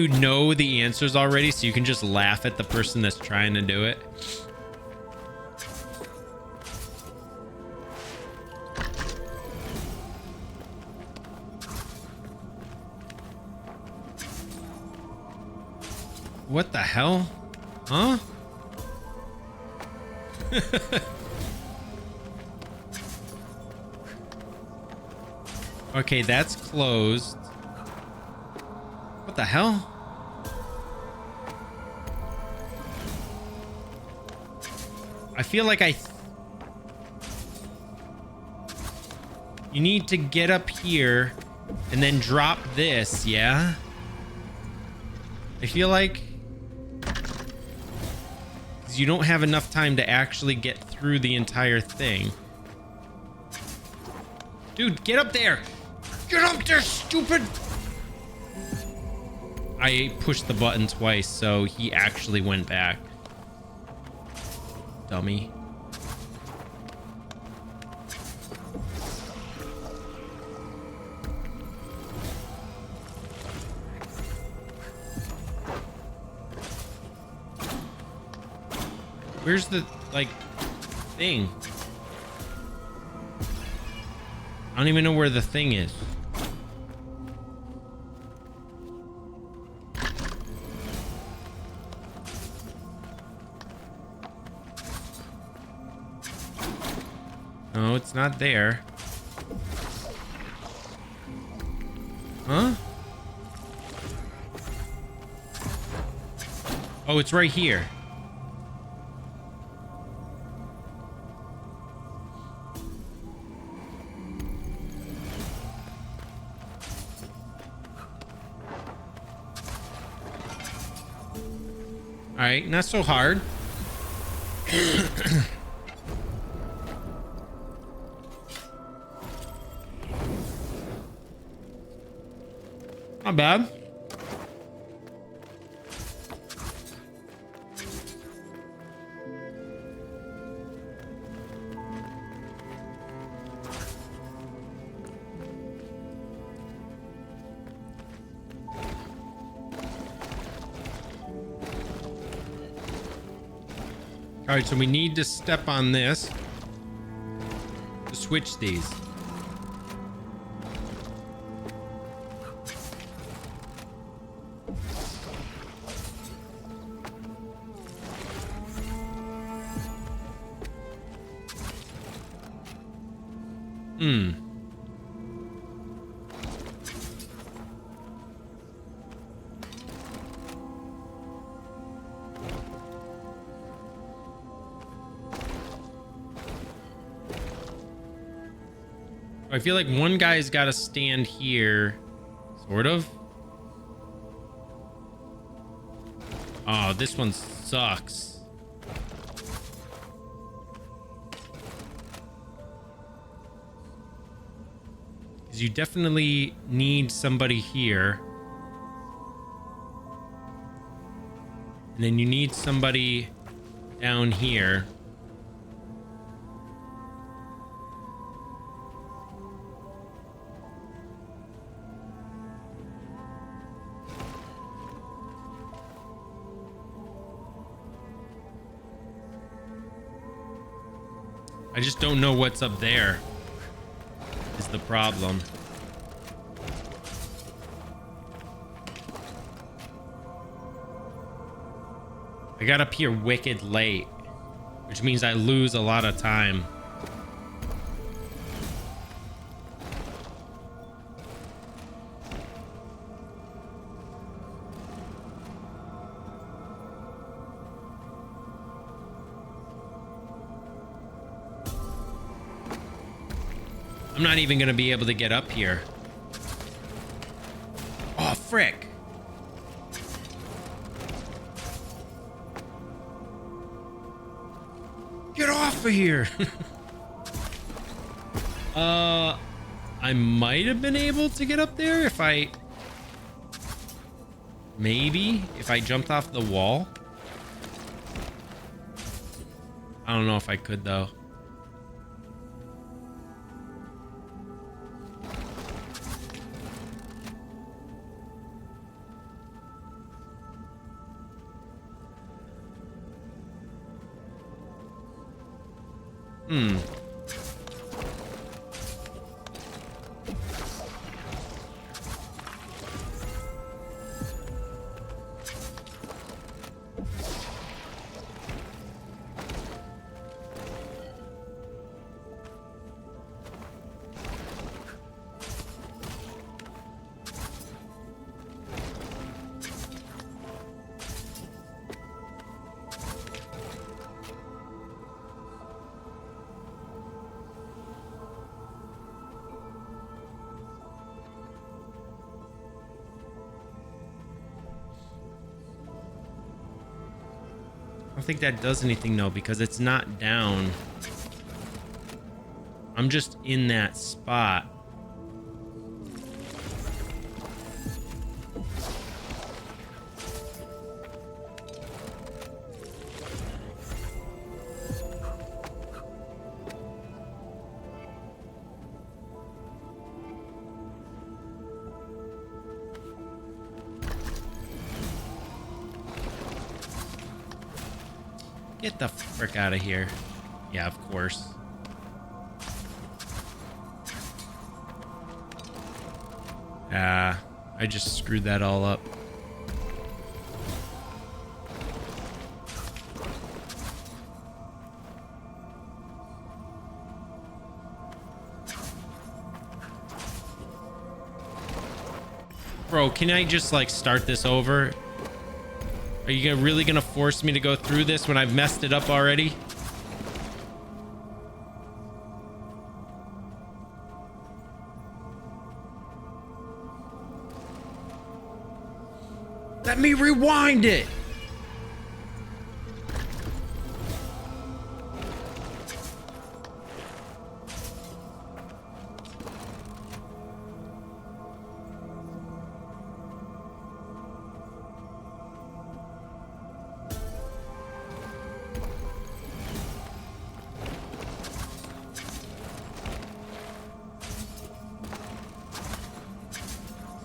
know the answers already, so you can just laugh at the person that's trying to do it. What the hell? Huh? Okay, that's closed. What the hell? I feel like you need to get up here and then drop this, yeah? I feel like you don't have enough time to actually get through the entire thing. Dude, get up there! Get up there, stupid! I pushed the button twice, so he actually went back. Dummy. Where's the, like, thing? I don't even know where the thing is. No, it's not there. Huh? Oh, it's right here. All right, not so hard. Not bad. All right, so we need to step on this to switch these. I feel like one guy's got to stand here, sort of. Oh, this one sucks. Because you definitely need somebody here. And then you need somebody down here. I just don't know what's up there is the problem. I got up here wicked late, which means I lose a lot of time. I'm not even gonna be able to get up here. Oh, frick. Get off of here. I might have been able to get up there if maybe if I jumped off the wall. I don't know if I could though. I don't think that does anything though, because it's not down. I'm just in that spot. Get the frick out of here. Yeah, of course. I just screwed that all up. Bro, can I just like start this over? Are you really gonna force me to go through this when I've messed it up already? Let me rewind it.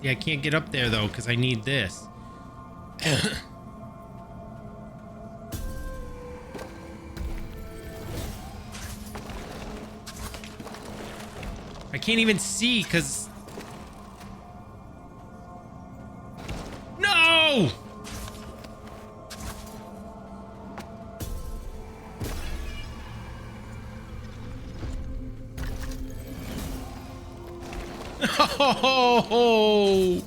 Yeah, I can't get up there though because I need this. I can't even see because... No! Oh!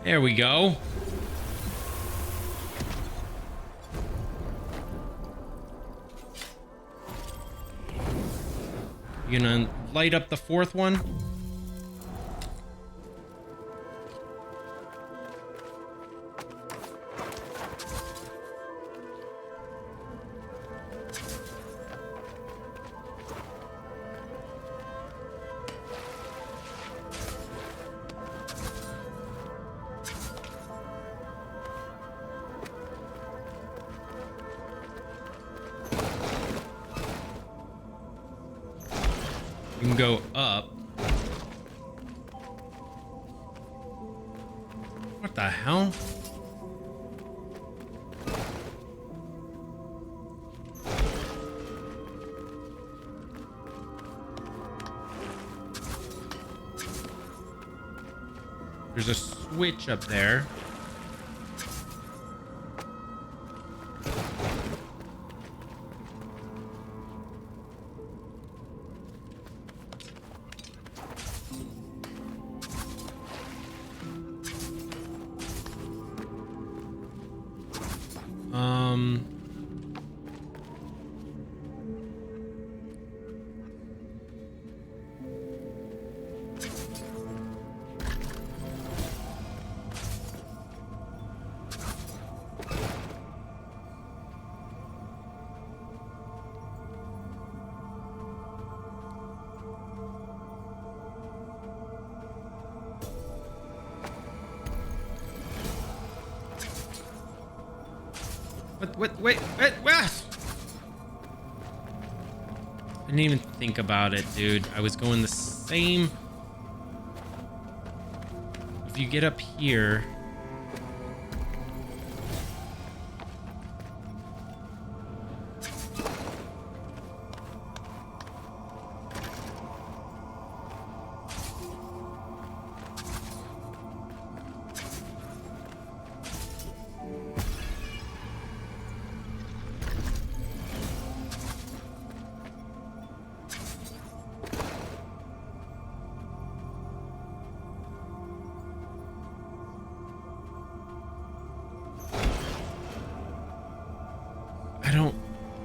There we go. You gonna light up the fourth one? You can go up. What the hell? There's a switch up there. Wait, what? I didn't even think about it, dude. I was going the same. If you get up here.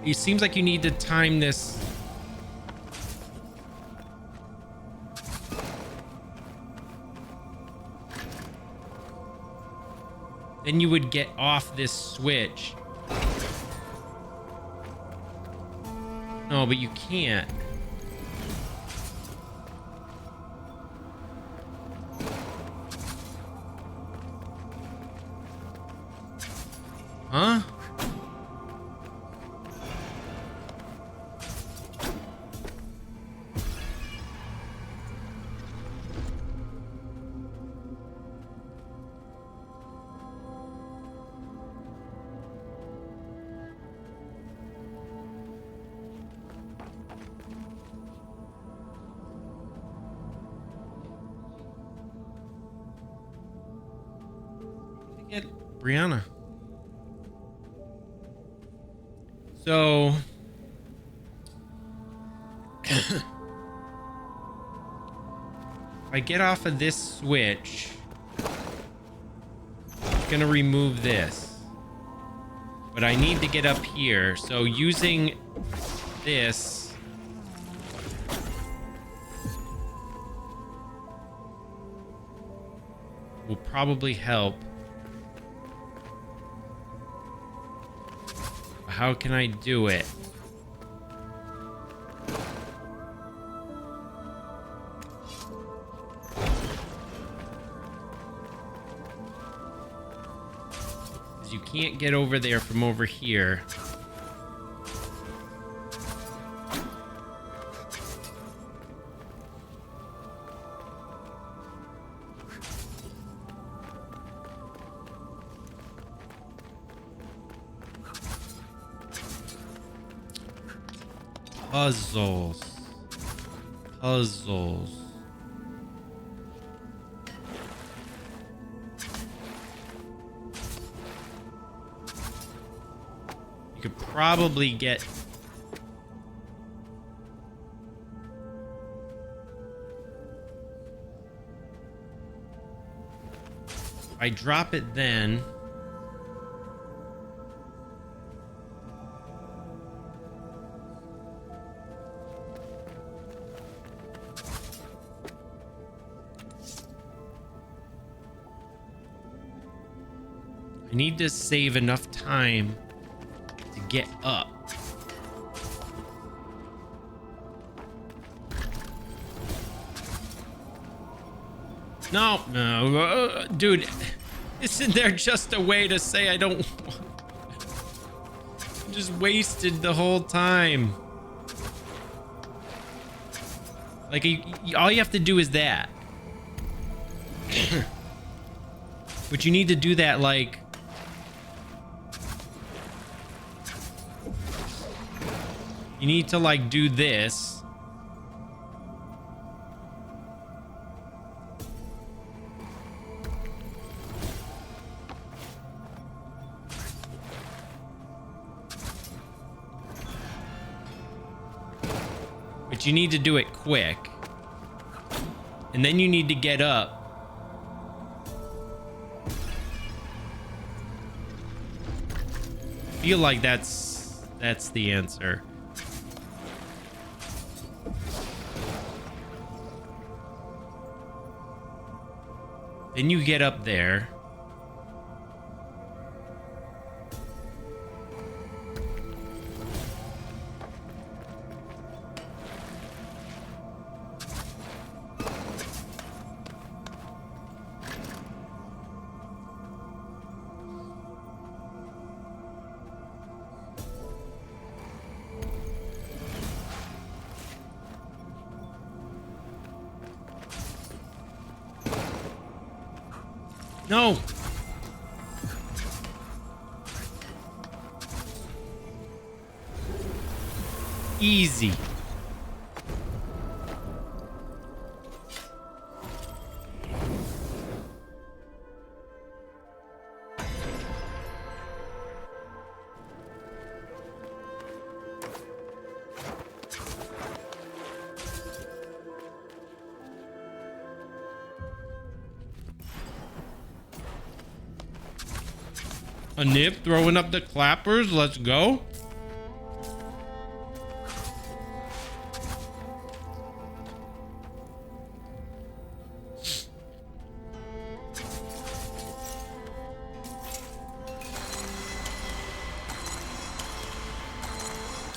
It seems like you need to time this. Then you would get off this switch. No, but you can't. Huh? Get Brianna. So if I get off of this switch, it's gonna remove this. But I need to get up here, so using this will probably help. How can I do it? Because you can't get over there from over here. Puzzles. You could probably get. If I drop it then. I need to save enough time to get up. No, dude, isn't there just a way to say I don't want? I just wasted the whole time. Like, all you have to do is that. But you need to do that, like... You need to, like, do this. but you need to do it quick. And then you need to get up. I feel like that's the answer. Then you get up there. No. Easy. A nip throwing up the clappers. Let's go.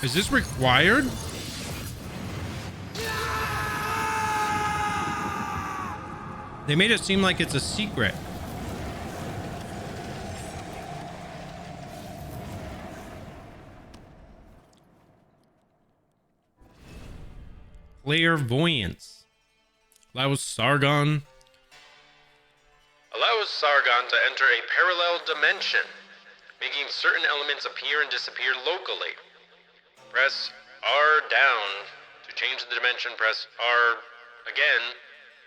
Is this required? They made it seem like it's a secret. Clairvoyance. Allows Sargon. Allows Sargon to enter a parallel dimension, making certain elements appear and disappear locally. Press R down to change the dimension. Press R again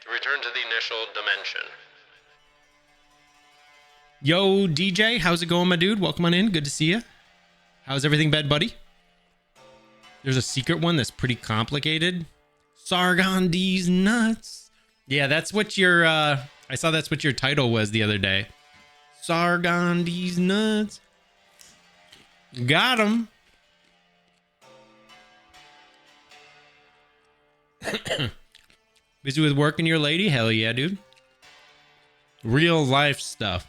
to return to the initial dimension. Yo, DJ, how's it going, my dude? Welcome on in. Good to see you. How's everything, bed buddy? There's a secret one that's pretty complicated. Sargon D's nuts. Yeah, that's what your I saw that's what your title was the other day. Sargon D's nuts. Got him. Busy with working your lady? Hell yeah, dude. Real life stuff.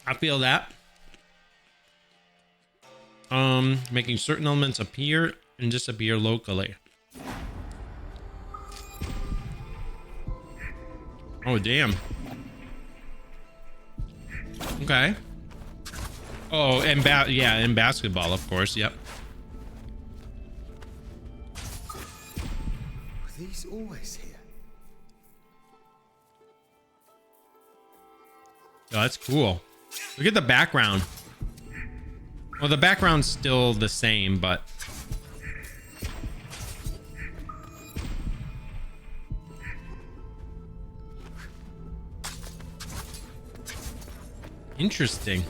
I feel that. Making certain elements appear and disappear locally. Oh, damn. Okay. Oh, and yeah, in basketball, of course. Yep. Were these always here? Oh, that's cool. Look at the background. Well, the background's still the same, but... Interesting.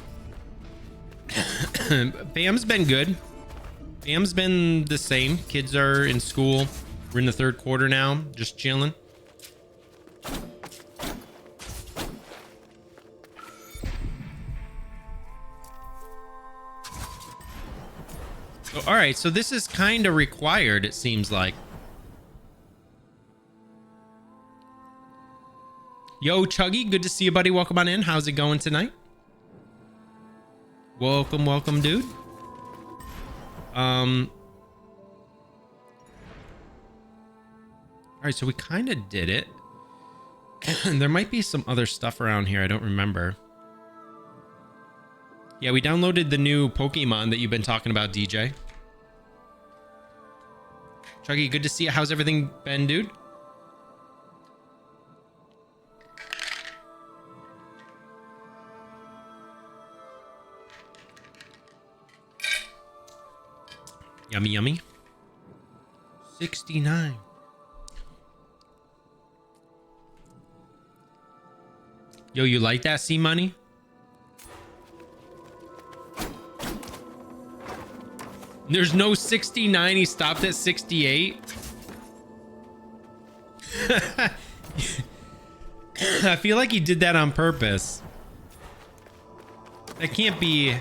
Bam's been good. Bam's been the same. Kids are in school. We're in the third quarter now. Just chilling. Oh, all right, so this is kind of required, it seems like. Yo, Chuggy, good to see you, buddy. Welcome on in. How's it going tonight? Welcome, welcome, dude. All right, so we kind of did it. There might be some other stuff around here. I don't remember. Yeah, we downloaded the new Pokemon that you've been talking about, DJ. Chuggy, good to see you. How's everything been, dude? Yummy, yummy. 69. Yo, you like that, C-Money? There's no 69. He stopped at 68. I feel like he did that on purpose. That can't be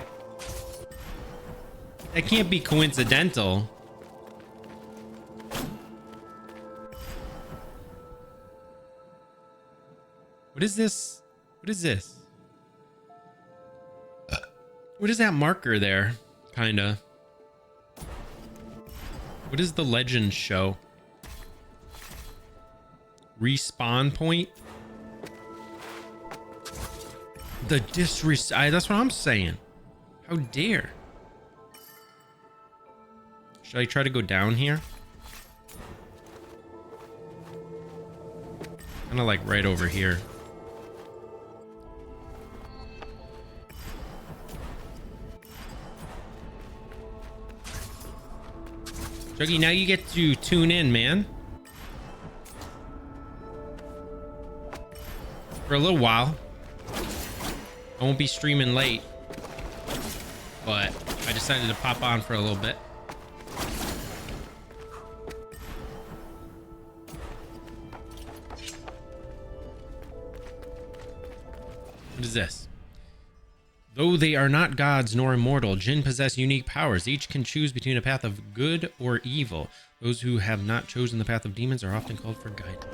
coincidental. What is this? What is this? What is that marker there? Kinda. What does the legend show? Respawn point? The disrespect. That's what I'm saying. How dare. Should I try to go down here? Kind of like right over here. Juggy, now you get to tune in, man. For a little while. I won't be streaming late, but I decided to pop on for a little bit. What is this? Though they are not gods nor immortal, Jinn possess unique powers. Each can choose between a path of good or evil. Those who have not chosen the path of demons are often called for guidance.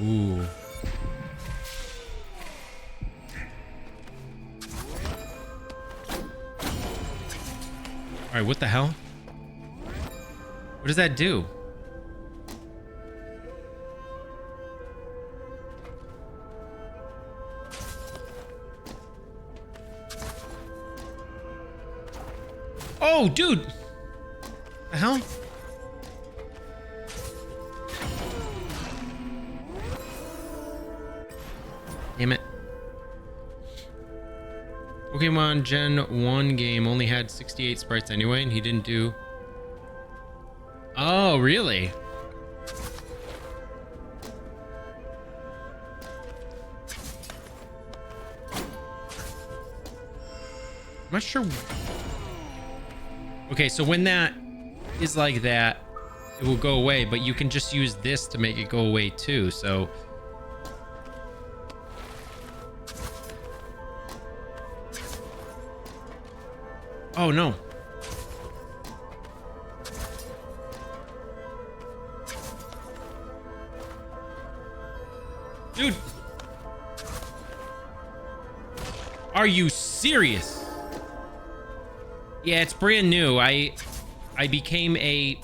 Ooh. All right, what the hell? What does that do? Oh, dude. The hell? Damn it. Pokemon Gen 1 game only had 68 sprites anyway, and he didn't do... Oh, really? I'm not sure... Okay, so when that is like that, it will go away, but you can just use this to make it go away too, so... Oh, no. Dude. Are you serious? Yeah, it's brand new. I became a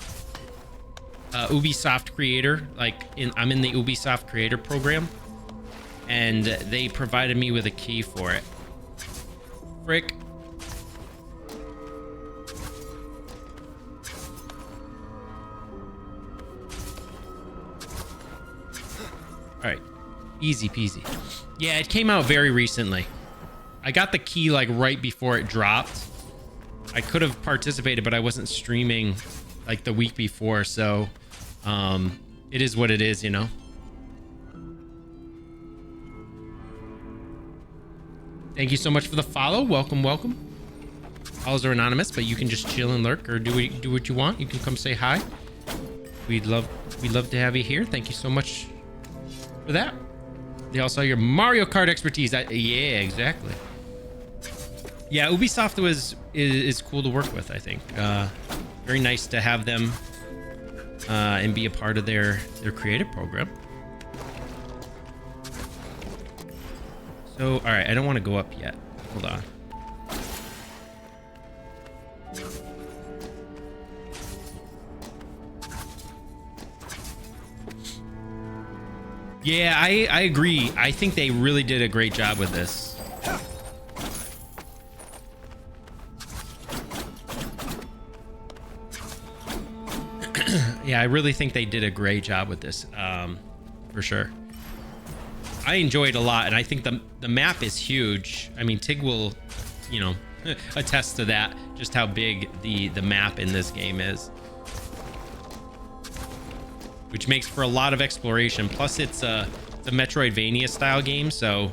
Ubisoft creator. I'm in the Ubisoft creator program, and they provided me with a key for it. Frick. All right, easy peasy. Yeah, it came out very recently. I got the key like right before it dropped. I could have participated, but I wasn't streaming like the week before, so it is what it is, you know. Thank you so much for the follow. Welcome, welcome. Follows are anonymous, but you can just chill and lurk or do what you want. You can come say hi. We'd love to have you here. Thank you so much for that. They also have your Mario Kart expertise. Yeah, exactly. Yeah, Ubisoft is cool to work with, I think. Very nice to have them and be a part of their creative program. So, all right, I don't want to go up yet. Hold on. Yeah, I agree. I think they really did a great job with this. Yeah, I really think they did a great job with this, for sure. I enjoy it a lot, and I think the map is huge. I mean, Tig will, you know, attest to that, just how big the map in this game is, which makes for a lot of exploration. Plus it's a Metroidvania style game, so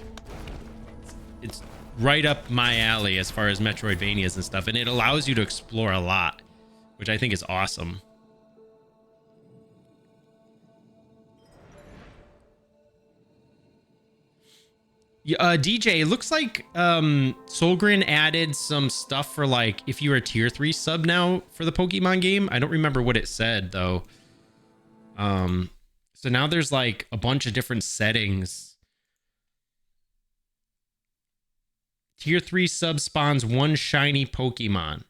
it's right up my alley as far as Metroidvanias and stuff, and it allows you to explore a lot, which I think is awesome. DJ, it looks like Solgren added some stuff for, like, if you're a tier 3 sub now for the Pokemon game. I don't remember what it said though. So now there's like a bunch of different settings. Tier 3 sub spawns 1 shiny Pokemon.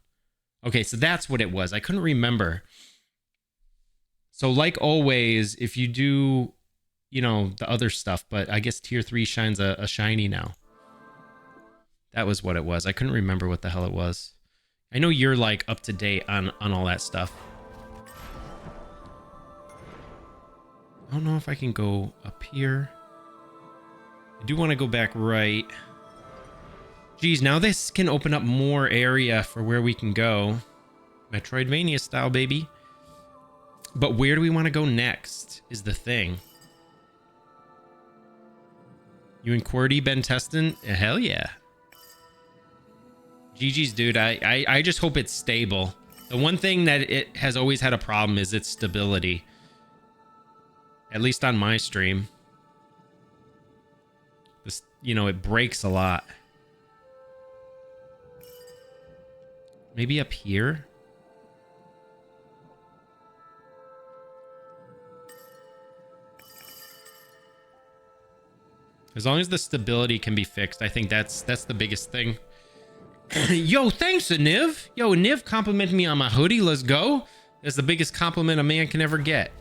Okay, so that's what it was. I couldn't remember. So like always, if you do, you know, the other stuff, but I guess tier 3 shines a shiny now. That was what it was. I couldn't remember what the hell it was. I know you're like up to date on all that stuff. I don't know if I can go up here. I do want to go back right. Geez, now this can open up more area for where we can go. Metroidvania style, baby. But where do we want to go next is the thing. You and QWERTY been testing? Hell yeah. GG's, dude. I just hope it's stable. The one thing that it has always had a problem is its stability. At least on my stream. This, you know, it breaks a lot. Maybe up here? As long as the stability can be fixed, I think that's the biggest thing. Yo, thanks, Niv. Yo, Niv complimented me on my hoodie. Let's go. That's the biggest compliment a man can ever get.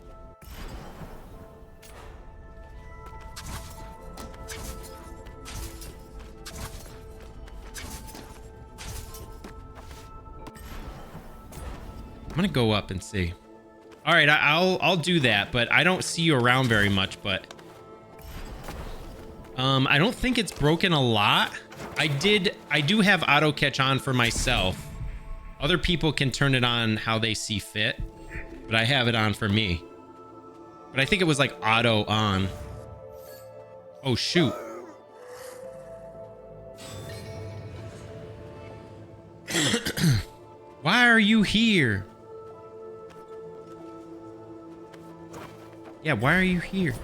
I'm gonna go up and see. All right, I'll do that, but I don't see you around very much. But I don't think it's broken a lot. I do have auto catch on for myself. Other people can turn it on how they see fit, but I have it on for me. But I think it was like auto on. Oh shoot. Why are you here? Yeah, why are you here?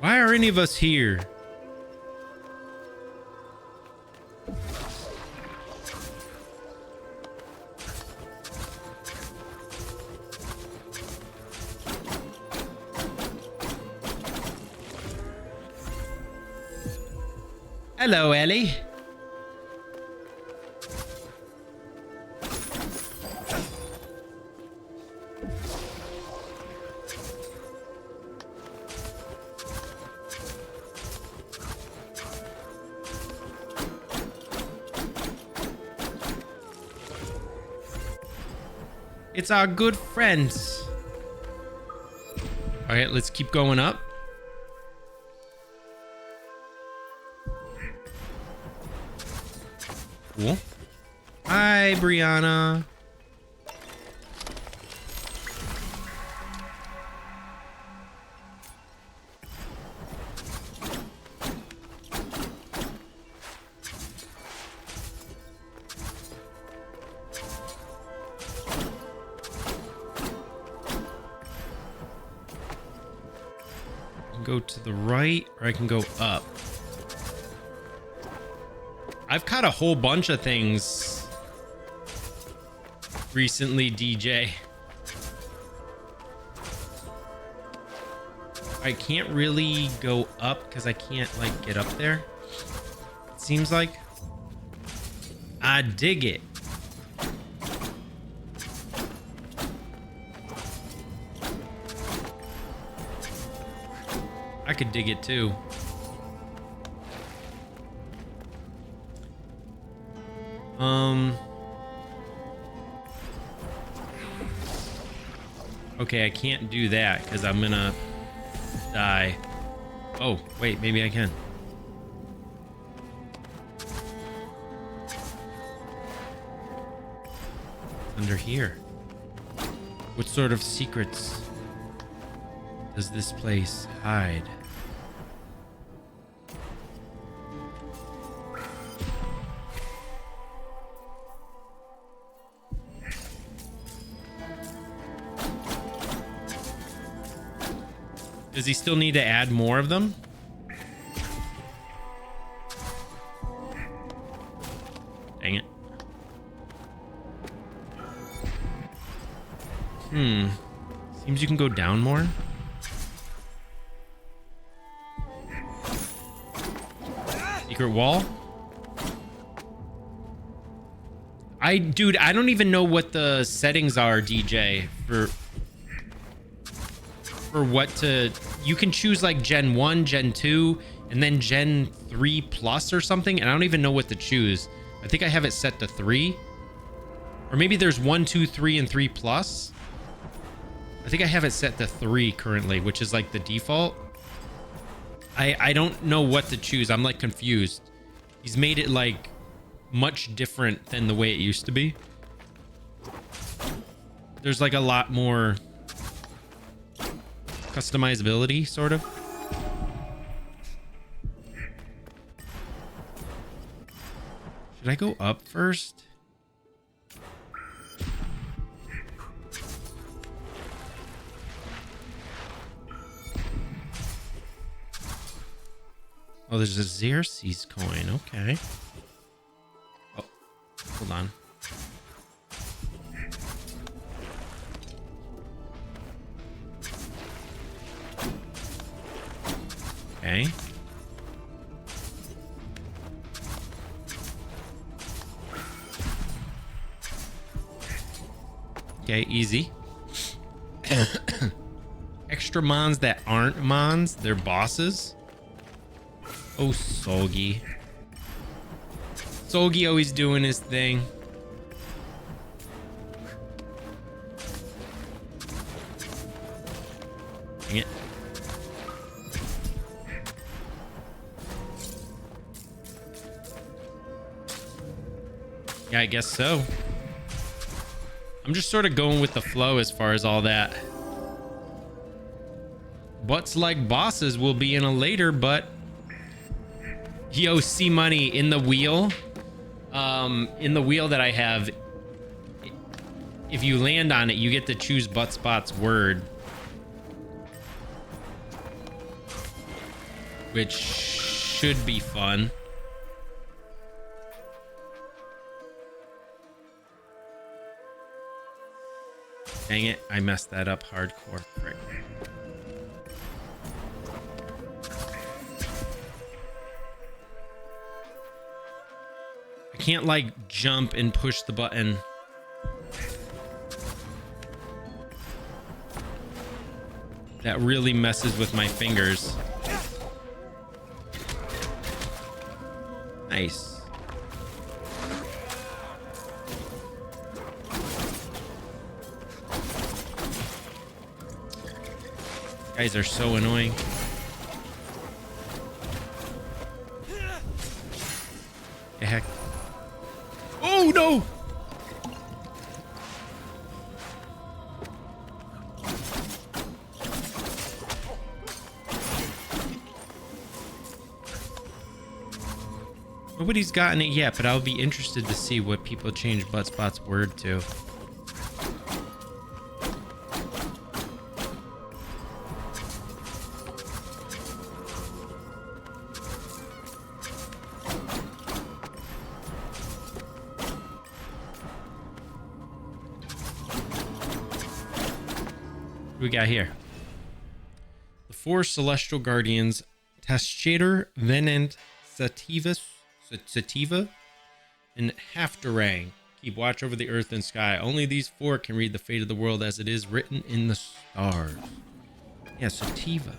Why are any of us here? Hello, Ellie. It's our good friends. All right, let's keep going up. Cool. Hi, Brianna. I can go to the right, or I can go up. I've caught a whole bunch of things recently, DJ. I can't really go up because I can't, like, get up there. It seems like. I dig it. I could dig it too. Okay, I can't do that because I'm gonna die. Oh, wait, maybe I can. Under here. What sort of secrets does this place hide? Does he still need to add more of them? Dang it. Seems you can go down more. Secret wall? Dude, I don't even know what the settings are, DJ, for what to... You can choose like Gen 1, Gen 2, and then Gen 3 Plus or something, and I don't even know what to choose. I think I have it set to 3. Or maybe there's 1, 2, 3, and 3 Plus. I think I have it set to 3 currently, which is like the default. I don't know what to choose. I'm like confused. He's made it like much different than the way it used to be. There's like a lot more customizability, sort of. Should I go up first? Oh, there's a Xerxes coin. Okay. Oh, hold on. Okay. Okay, easy. Extra mons that aren't mons, they're bosses. Oh, Solgi. Solgi always doing his thing. Dang it. Yeah, I guess so. I'm just sort of going with the flow as far as all that. Butts like bosses will be in a later, but yo, see money in the wheel. In the wheel that I have, if you land on it, you get to choose Buttspot's word, which should be fun. Dang it, I messed that up hardcore. Frick. I can't like jump and push the button. That really messes with my fingers. Nice. Guys are so annoying. The heck? Oh no! Nobody's gotten it yet, but I'll be interested to see what people change Buttspot's word to. What we got here? The four celestial guardians, Taschator, Venant, Sativa, and Haftarang, keep watch over the earth and sky. Only these four can read the fate of the world as it is written in the stars. Yeah, Sativa.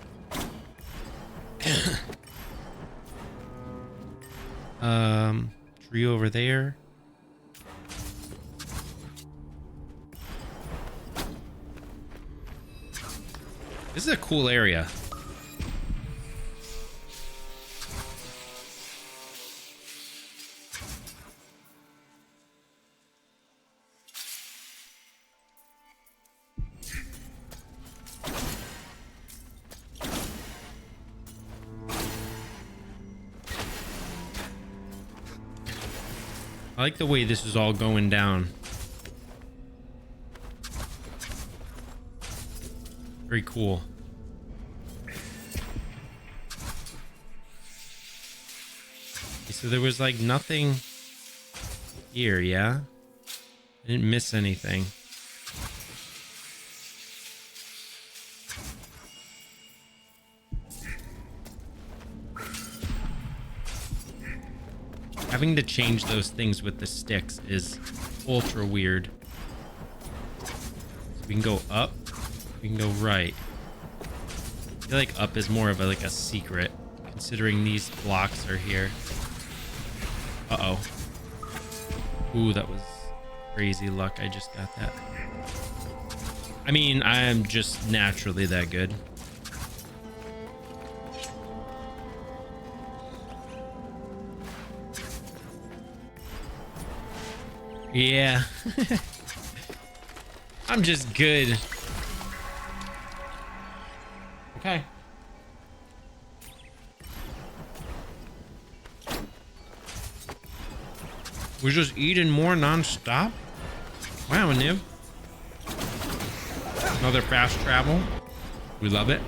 Tree over there. This is a cool area. I like the way this is all going down. Very cool. Okay, so there was like nothing here, yeah? I didn't miss anything. Having to change those things with the sticks is ultra weird. So we can go up, we can go right. I feel like up is more of like a secret, considering these blocks are here. Uh-oh. Ooh, that was crazy luck. I just got that. I mean, I am just naturally that good. Yeah. I'm just good. Okay. We're just eating more non-stop? Wow, Nib. Another fast travel. We love it.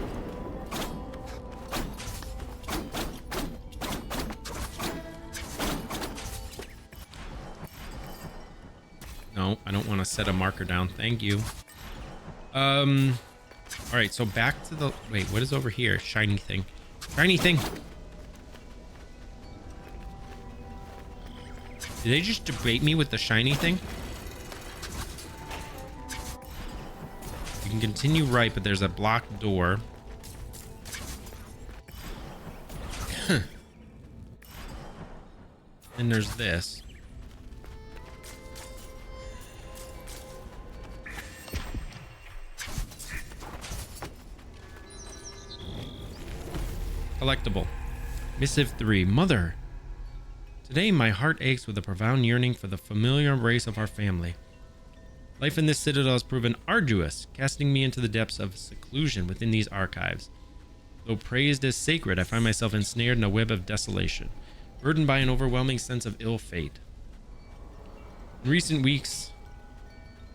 No, I don't want to set a marker down. Thank you. All right, so back to the... Wait, what is over here? Shiny thing. Shiny thing. Did they just debate me with the shiny thing? You can continue right, but there's a blocked door. And there's this. Collectible. Missive 3. Mother. Today my heart aches with a profound yearning for the familiar embrace of our family. Life in this citadel has proven arduous, casting me into the depths of seclusion within these archives. Though praised as sacred, I find myself ensnared in a web of desolation, burdened by an overwhelming sense of ill fate. In recent weeks,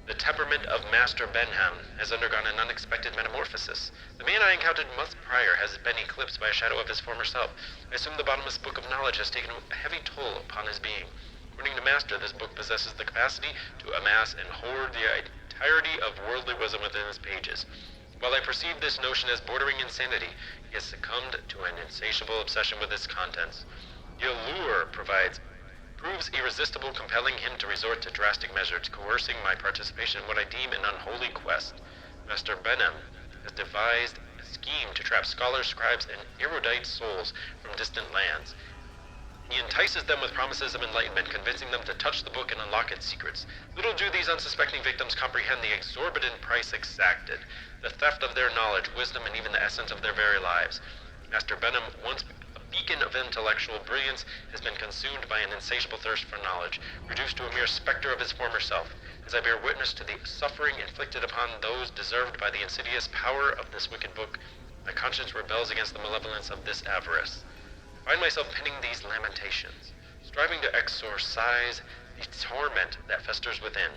The temperament of Master Benham has undergone an unexpected metamorphosis. The man I encountered months prior has been eclipsed by a shadow of his former self. I assume the bottomless book of knowledge has taken a heavy toll upon his being. According to Master, this book possesses the capacity to amass and hoard the entirety of worldly wisdom within its pages. While I perceive this notion as bordering insanity, he has succumbed to an insatiable obsession with its contents. The allure proves irresistible, compelling him to resort to drastic measures, coercing my participation in what I deem an unholy quest. Master Benham has devised a scheme to trap scholars, scribes, and erudite souls from distant lands. He entices them with promises of enlightenment, convincing them to touch the book and unlock its secrets. Little do these unsuspecting victims comprehend the exorbitant price exacted, the theft of their knowledge, wisdom, and even the essence of their very lives. Master Benham, once a beacon of intellectual brilliance, has been consumed by an insatiable thirst for knowledge, reduced to a mere specter of his former self. As I bear witness to the suffering inflicted upon those deserved by the insidious power of this wicked book, my conscience rebels against the malevolence of this avarice. I find myself penning these lamentations, striving to exorcise the torment that festers within.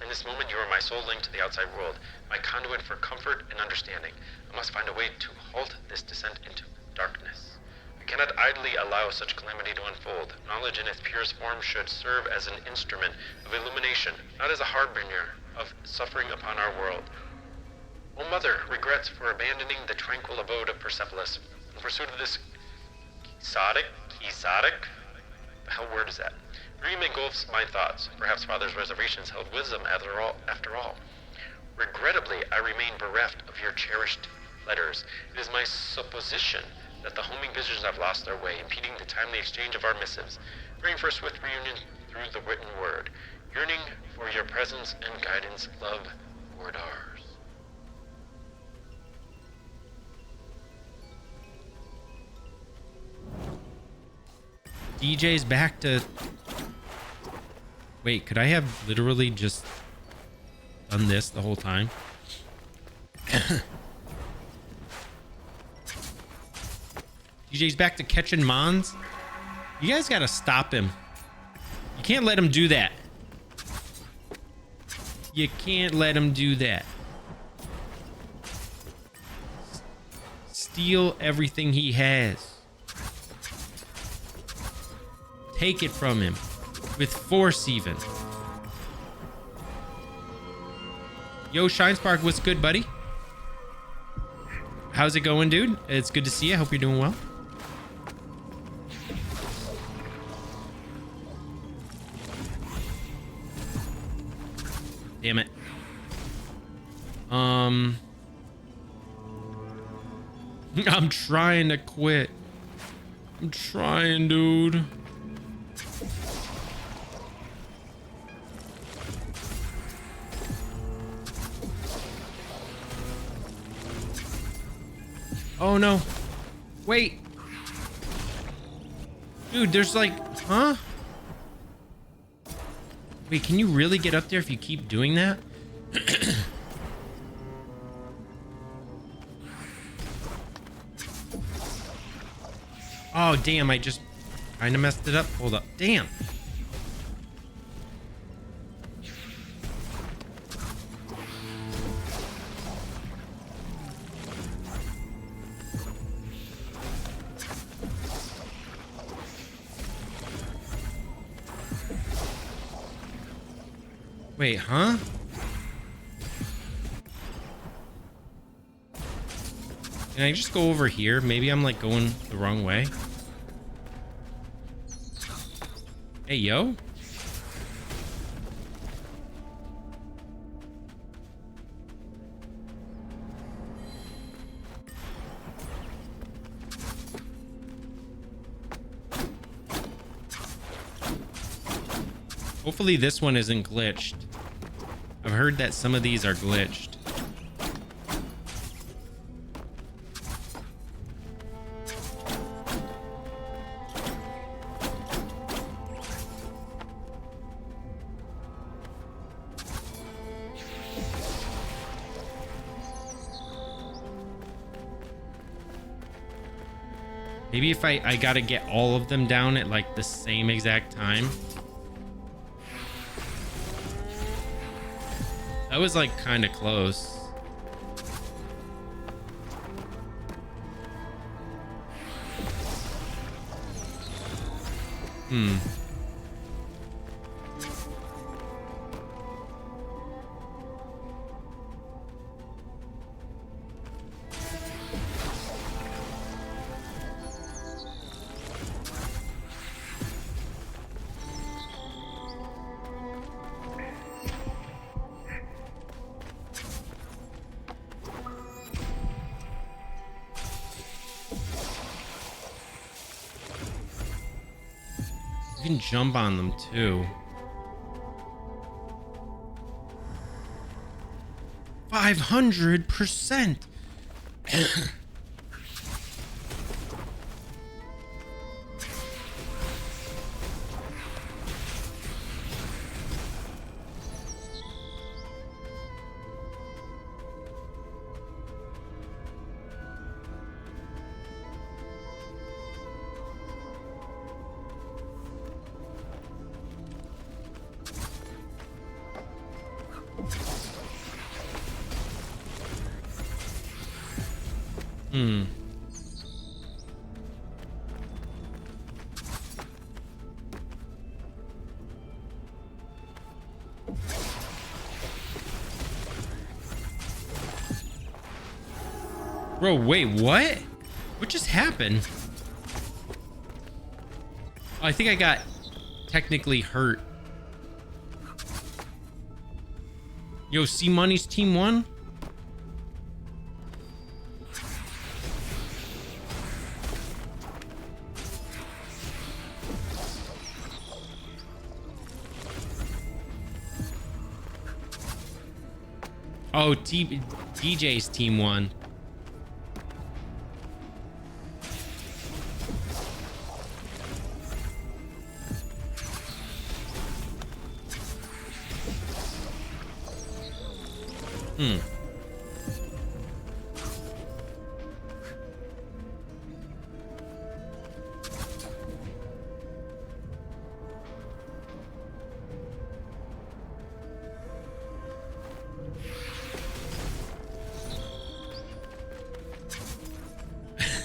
In this moment, you are my sole link to the outside world, my conduit for comfort and understanding. I must find a way to halt this descent into darkness. I cannot idly allow such calamity to unfold. Knowledge in its purest form should serve as an instrument of illumination, not as a harbinger of suffering upon our world. O Mother, regrets for abandoning the tranquil abode of Persepolis in pursuit of this quixotic? The hell word is that? Dream engulfs my thoughts. Perhaps Father's reservations held wisdom after all. Regrettably, I remain bereft of your cherished letters. It is my supposition that the homing visions have lost their way, impeding the timely exchange of our missives. Praying for a swift reunion through the written word. Yearning for your presence and guidance, love, Wardars. DJ's back to... Wait, could I have literally just done this the whole time? DJ's back to catching Mons. You guys gotta stop him. You can't let him do that. You can't let him do that. Steal everything he has. Take it from him. With force even. Yo, Shinespark, what's good, buddy? How's it going, dude? It's good to see you. Hope you're doing well. Damn it. I'm trying to quit. I'm trying, dude. Oh no. Wait. Dude, there's like, huh? Wait, can you really get up there if you keep doing that? Oh, damn, I just kind of messed it up. Hold up. Damn. Wait, huh? Can I just go over here? Maybe I'm like going the wrong way. Hey, yo. Hopefully this one isn't glitched. I've heard that some of these are glitched. Maybe if I gotta get all of them down at like the same exact time. That was like kind of close. You can jump on them too. 500%. Bro, wait, what? What just happened? Oh, I think I got technically hurt. Yo, C Money's team won? Oh, DJ's team won. Hmm.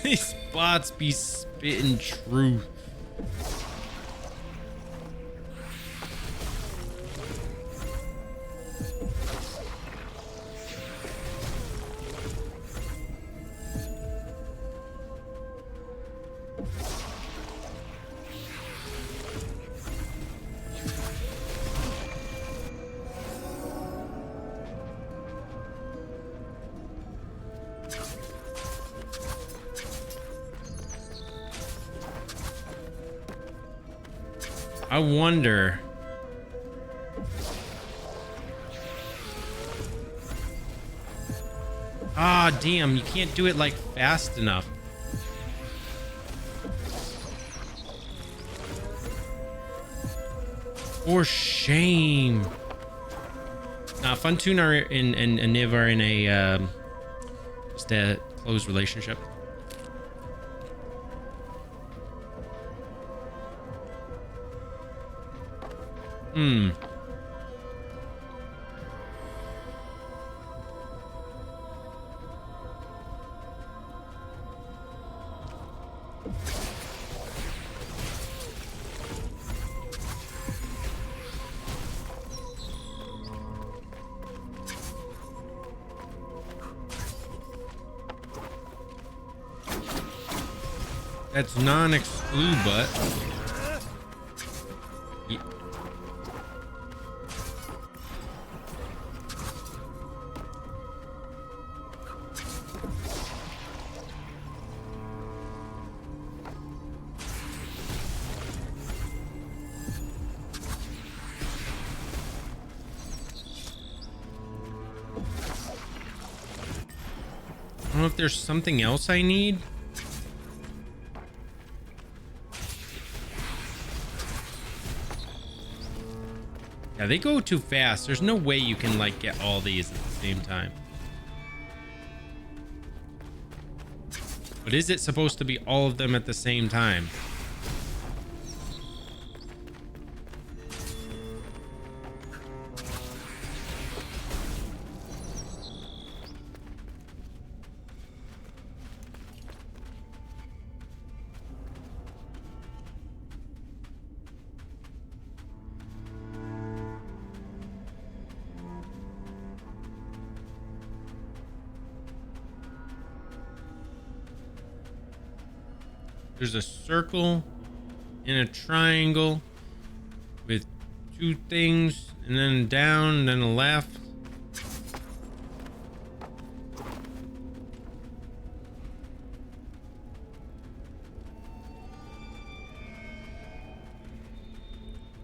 These bots be spitting truth. I wonder. Ah, damn, you can't do it like fast enough. For shame. Nah, Funtune and Niv are in a just a close relationship. Hmm. That's non-exclude, but I don't know if there's something else I need. Yeah, they go too fast. There's no way you can like get all these at the same time. But is it supposed to be all of them at the same time? There's a circle and a triangle with two things, and then down, and then a left.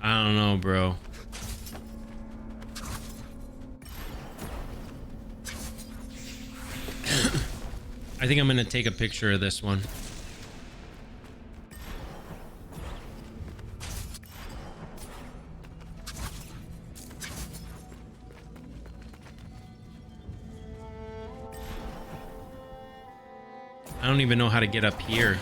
I don't know, bro. I think I'm gonna take a picture of this one. I don't even know how to get up here.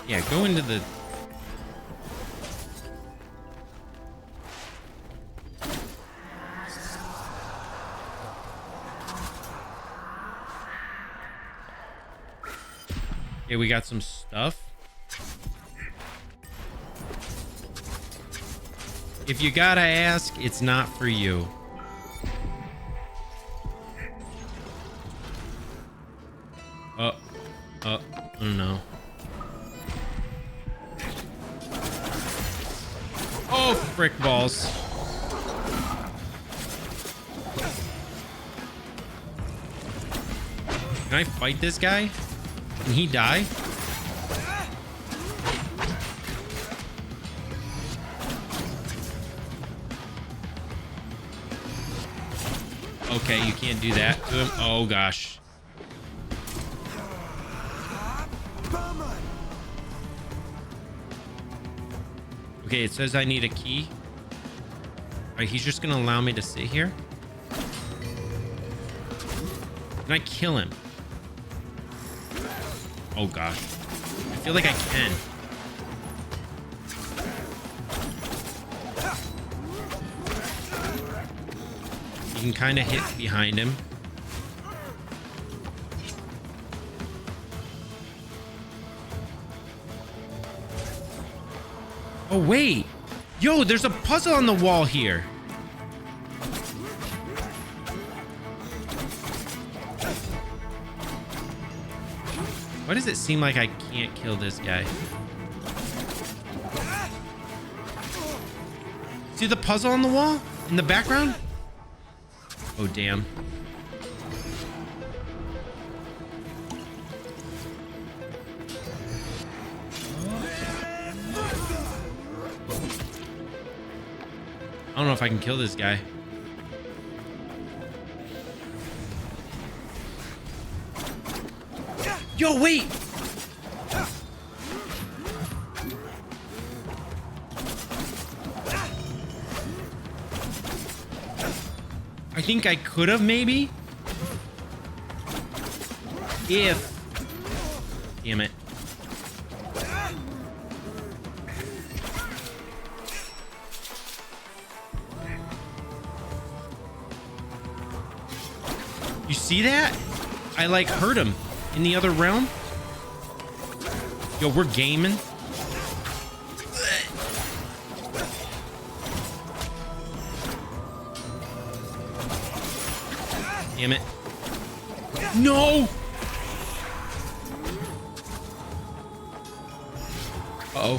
Yeah, go into the... Okay, we got some stuff. If you gotta ask, it's not for you. Oh no. Oh, frick balls. Can I fight this guy? Can he die? Okay, you can't do that to him. Oh, gosh. Okay, it says I need a key. All right, he's just going to allow me to sit here. Can I kill him? Oh, gosh. I feel like I can. You can kind of hit behind him. Oh, wait. Yo, there's a puzzle on the wall here. Why does it seem like I can't kill this guy? See the puzzle on the wall? In the background? Oh, damn. I don't know if I can kill this guy. Yo, wait! I think I could have, maybe? If... Damn it. You see that? I, like, hurt him in the other realm. Yo, we're gaming. Damn it. No! Uh-oh.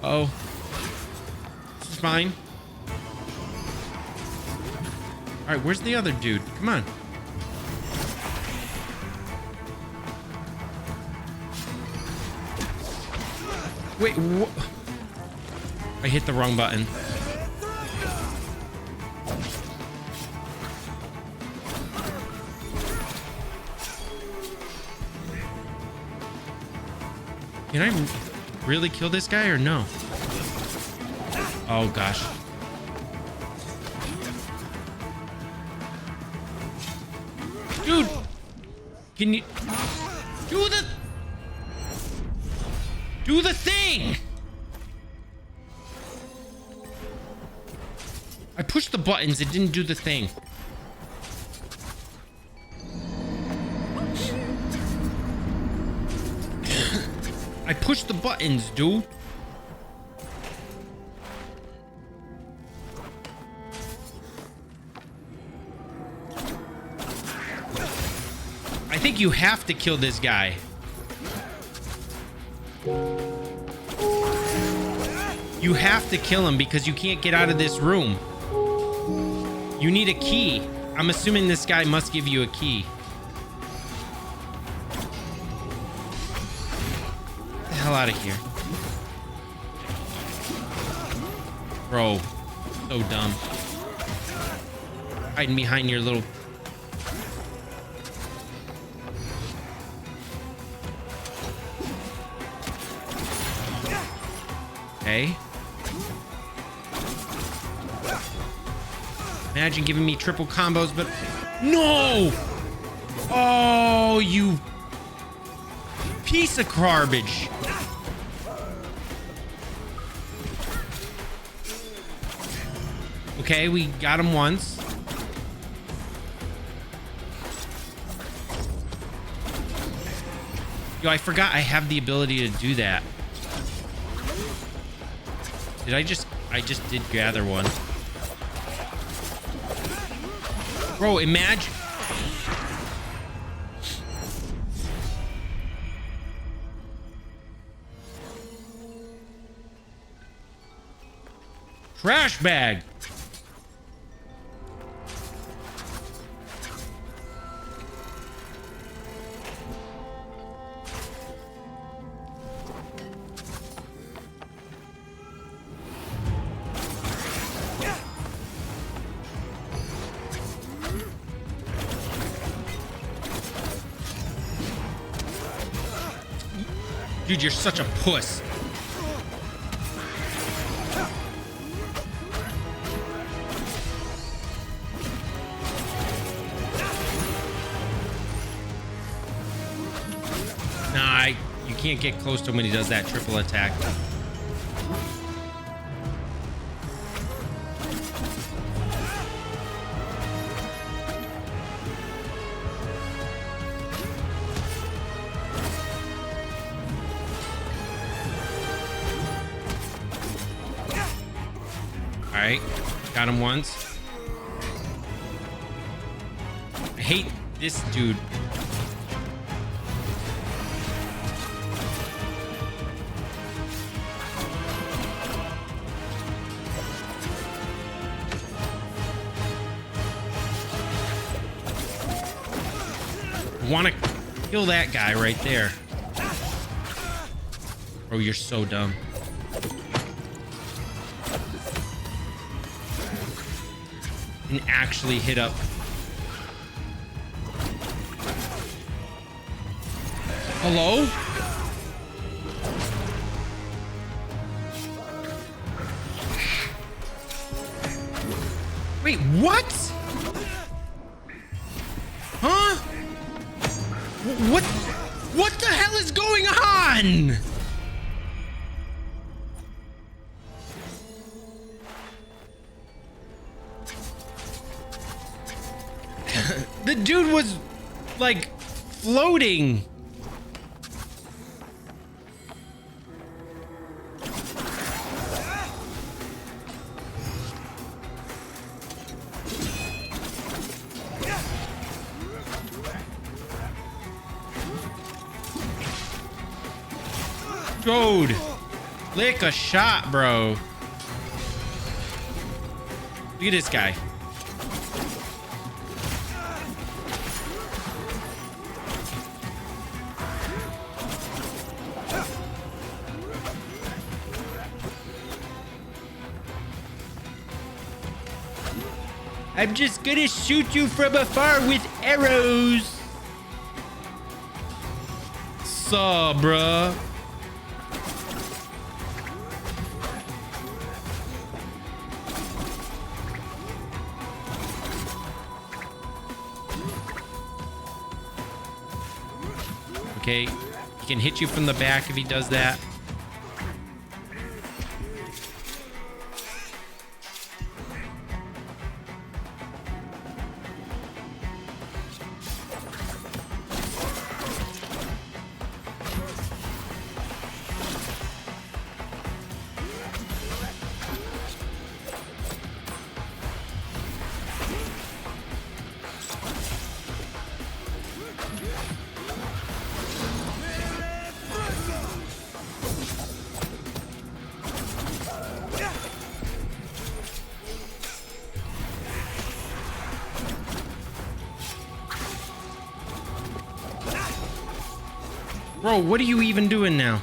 Uh-oh. This is fine. Alright, where's the other dude? Come on. Wait, what? I hit the wrong button. Can I really kill this guy or no? Oh, gosh. Dude! Can you... Do the thing! I pushed the buttons, it didn't do the thing. I pushed the buttons, dude. I think you have to kill this guy. You have to kill him because you can't get out of this room. You need a key. I'm assuming this guy must give you a key. Get the hell out of here. Bro, so dumb. Hiding behind your little... Okay. Imagine giving me triple combos, but no! Oh, you piece of garbage. Okay, we got him once. Yo, I forgot I have the ability to do that. Did I just did gather one. Bro, imagine. trash bag. Dude, you're such a puss. Nah, you can't get close to him when he does that triple attack. Alright, got him once. I hate this dude. Want to kill that guy right there. Bro, you're so dumb. And actually hit up. Hello? Wait, what? Huh? What the hell is going on? The dude was like floating. Dude, lick a shot, bro. Look at this guy. I'm just gonna shoot you from afar with arrows. Saw, bruh. Okay, he can hit you from the back if he does that. Bro, what are you even doing now?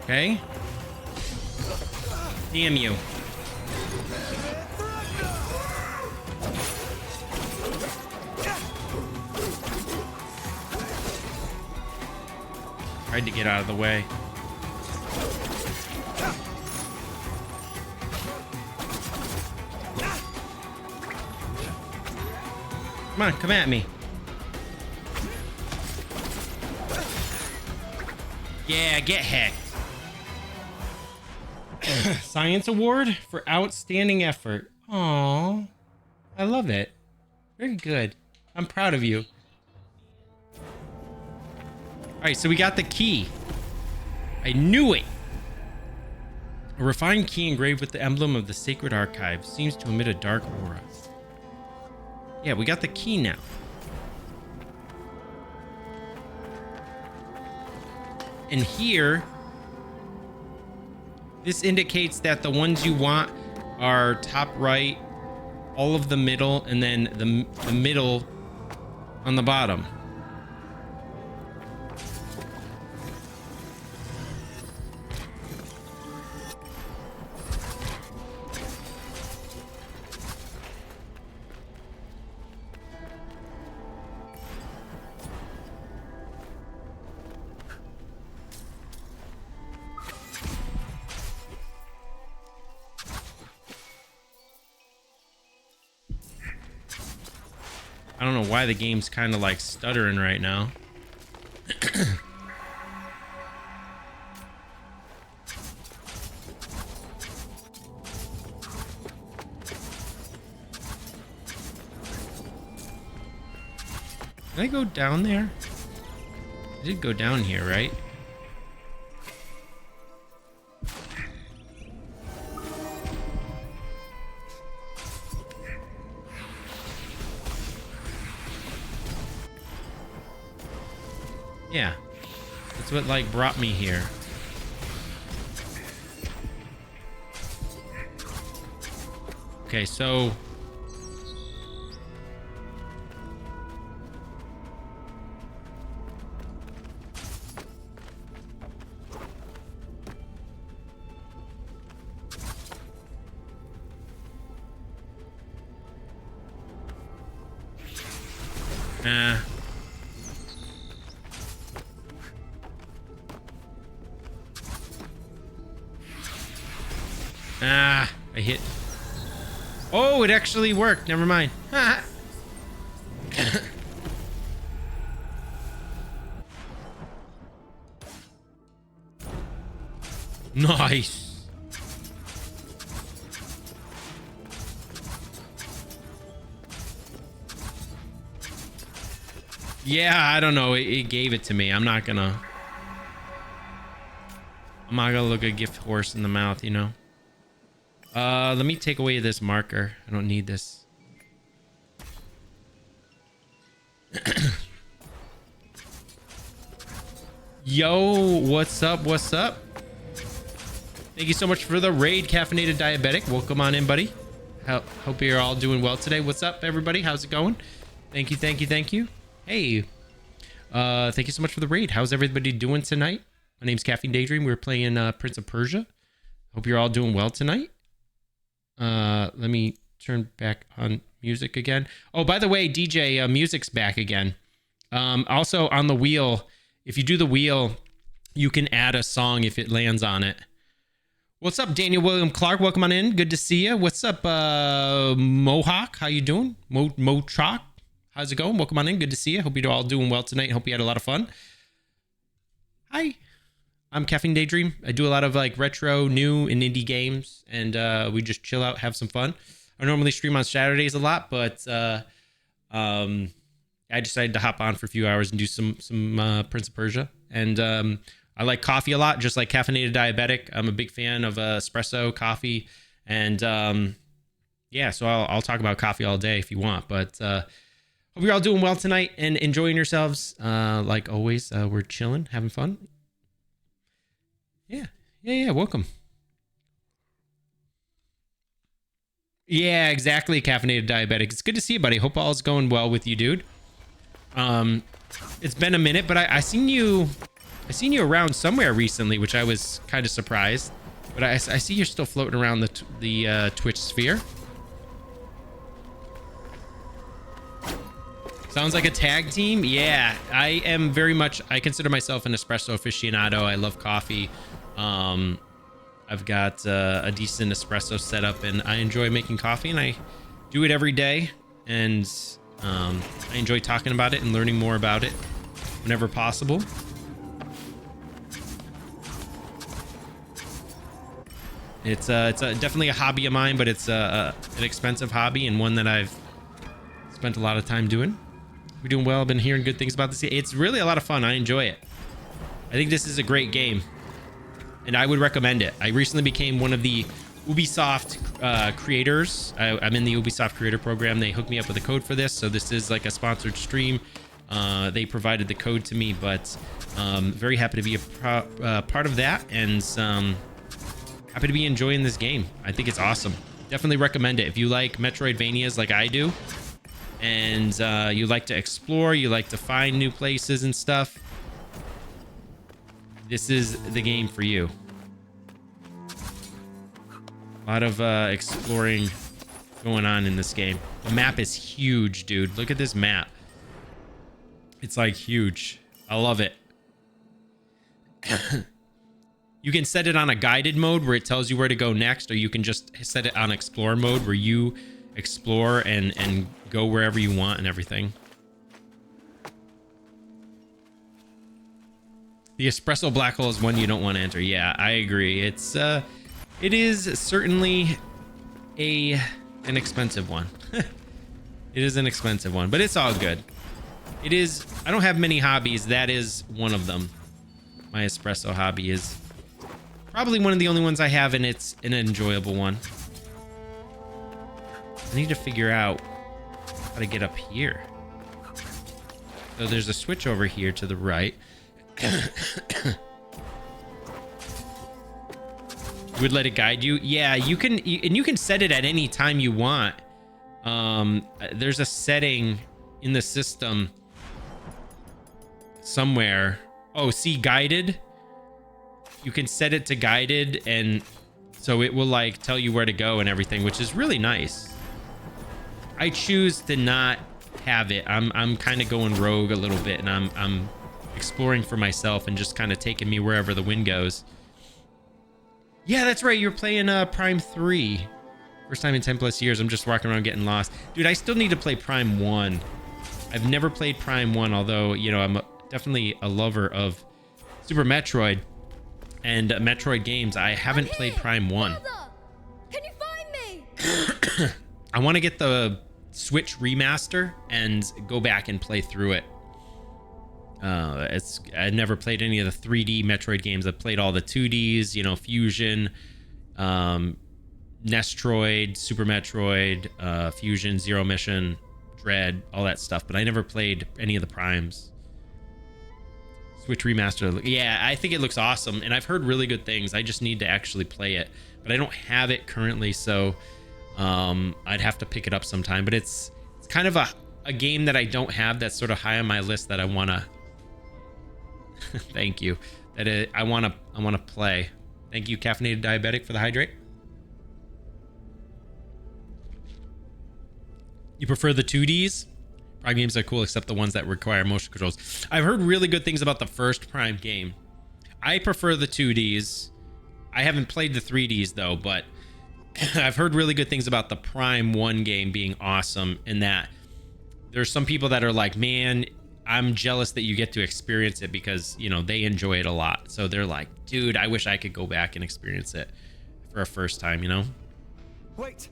Okay. Damn you. Tried to get out of the way. Come on, come at me. Yeah, get hacked. Science award for outstanding effort. Aww. I love it. Very good. I'm proud of you. Alright, so we got the key. I knew it. A refined key engraved with the emblem of the sacred archive seems to emit a dark aura. Yeah, we got the key now. And here, this indicates that the ones you want are top right, all of the middle, and then the middle on the bottom. I don't know why the game's kind of like stuttering right now. Did I go down there? I did go down here, right? Yeah, that's what like brought me here. Okay, so I hit. Oh, it actually worked. Never mind. Nice. Yeah, I don't know. It gave it to me. I'm not gonna look a gift horse in the mouth, you know. Let me take away this marker. I don't need this. Yo, what's up? What's up? Thank you so much for the raid, Caffeinated Diabetic. Welcome on in, buddy. Hope you're all doing well today. What's up, everybody? How's it going? Thank you, thank you, thank you. Hey, thank you so much for the raid. How's everybody doing tonight? My name's Caffeine Daydream. We're playing Prince of Persia. Hope you're all doing well tonight. Let me turn back on music again. Oh, by the way, DJ, music's back again. Also on the wheel, if you do the wheel, you can add a song if it lands on it. What's up, Daniel William Clark? Welcome on in. Good to see you. What's up, Mohawk? How you doing? Motrock? How's it going? Welcome on in. Good to see you. Hope you're all doing well tonight. Hope you had a lot of fun. Hi. I'm Caffeine Daydream. I do a lot of like retro, new, and indie games, and we just chill out, have some fun. I normally stream on Saturdays a lot, but I decided to hop on for a few hours and do some Prince of Persia. And I like coffee a lot, just like Caffeinated Diabetic. I'm a big fan of espresso coffee, and yeah, so I'll talk about coffee all day if you want. But hope you're all doing well tonight and enjoying yourselves. Like always, we're chilling, having fun. Yeah, welcome. Yeah, exactly, Caffeinated Diabetic. It's good to see you, buddy. Hope all's going well with you, dude. It's been a minute, but I seen you around somewhere recently, which I was kind of surprised. But I see you're still floating around the Twitch sphere. Sounds like a tag team. Yeah, I am very much. I consider myself an espresso aficionado. I love coffee. I've got a decent espresso setup, and I enjoy making coffee, and I do it every day. And I enjoy talking about it and learning more about it whenever possible. It's definitely a hobby of mine, but it's an expensive hobby and one that I've spent a lot of time doing. We're doing well. I've been hearing good things about this. It's really a lot of fun. I enjoy it. I think this is a great game, and I would recommend it. I recently became one of the Ubisoft creators. I'm in the Ubisoft creator program. They hooked me up with a code for this, so this is like a sponsored stream. They provided the code to me, but very happy to be a part of that, and happy to be enjoying this game. I think it's awesome. Definitely recommend it if you like Metroidvanias like I do, and you like to explore, you like to find new places and stuff. This is the game for you. A lot of exploring going on in this game. The map is huge, dude. Look at this map. It's like huge. I love it. You can set it on a guided mode where it tells you where to go next, or you can just set it on explore mode where you explore and go wherever you want and everything. The espresso black hole is one you don't want to enter. Yeah, I agree. It is certainly an expensive one. It is an expensive one, but it's all good. It is. I don't have many hobbies. That is one of them. My espresso hobby is probably one of the only ones I have, and it's an enjoyable one. I need to figure out how to get up here. So there's a switch over here to the right. Would let it guide you. Yeah, you can, and you can set it at any time you want. There's a setting in the system somewhere. Oh, see, guided. You can set it to guided, and so it will like tell you where to go and everything, which is really nice. I choose to not have it. I'm kind of going rogue a little bit, and I'm exploring for myself and just kind of taking me wherever the wind goes. Yeah, that's right. You're playing Prime 3. First time in 10 plus years. I'm just walking around getting lost. Dude, I still need to play Prime 1. I've never played Prime 1, although, you know, I'm definitely a lover of Super Metroid and Metroid games. I haven't played Prime 1. Mother, can you find me? I want to get the Switch remaster and go back and play through it. I've never played any of the 3D Metroid games. I've played all the 2Ds, you know, Fusion, Nestroid, Super Metroid, Fusion, Zero Mission, Dread, all that stuff. But I never played any of the Primes. Switch remaster. Yeah, I think it looks awesome, and I've heard really good things. I just need to actually play it, but I don't have it currently, so I'd have to pick it up sometime. But it's kind of a game that I don't have that's sort of high on my list that I want to thank you. I want to play. Thank you, Caffeinated Diabetic, for the hydrate. You prefer the 2Ds? Prime games are cool, except the ones that require motion controls. I've heard really good things about the first Prime game. I prefer the 2Ds. I haven't played the 3Ds though, but I've heard really good things about the Prime 1 game being awesome, and that there's some people that are like, man, I'm jealous that you get to experience it because, you know, they enjoy it a lot. So they're like, dude, I wish I could go back and experience it for a first time, you know? Wait!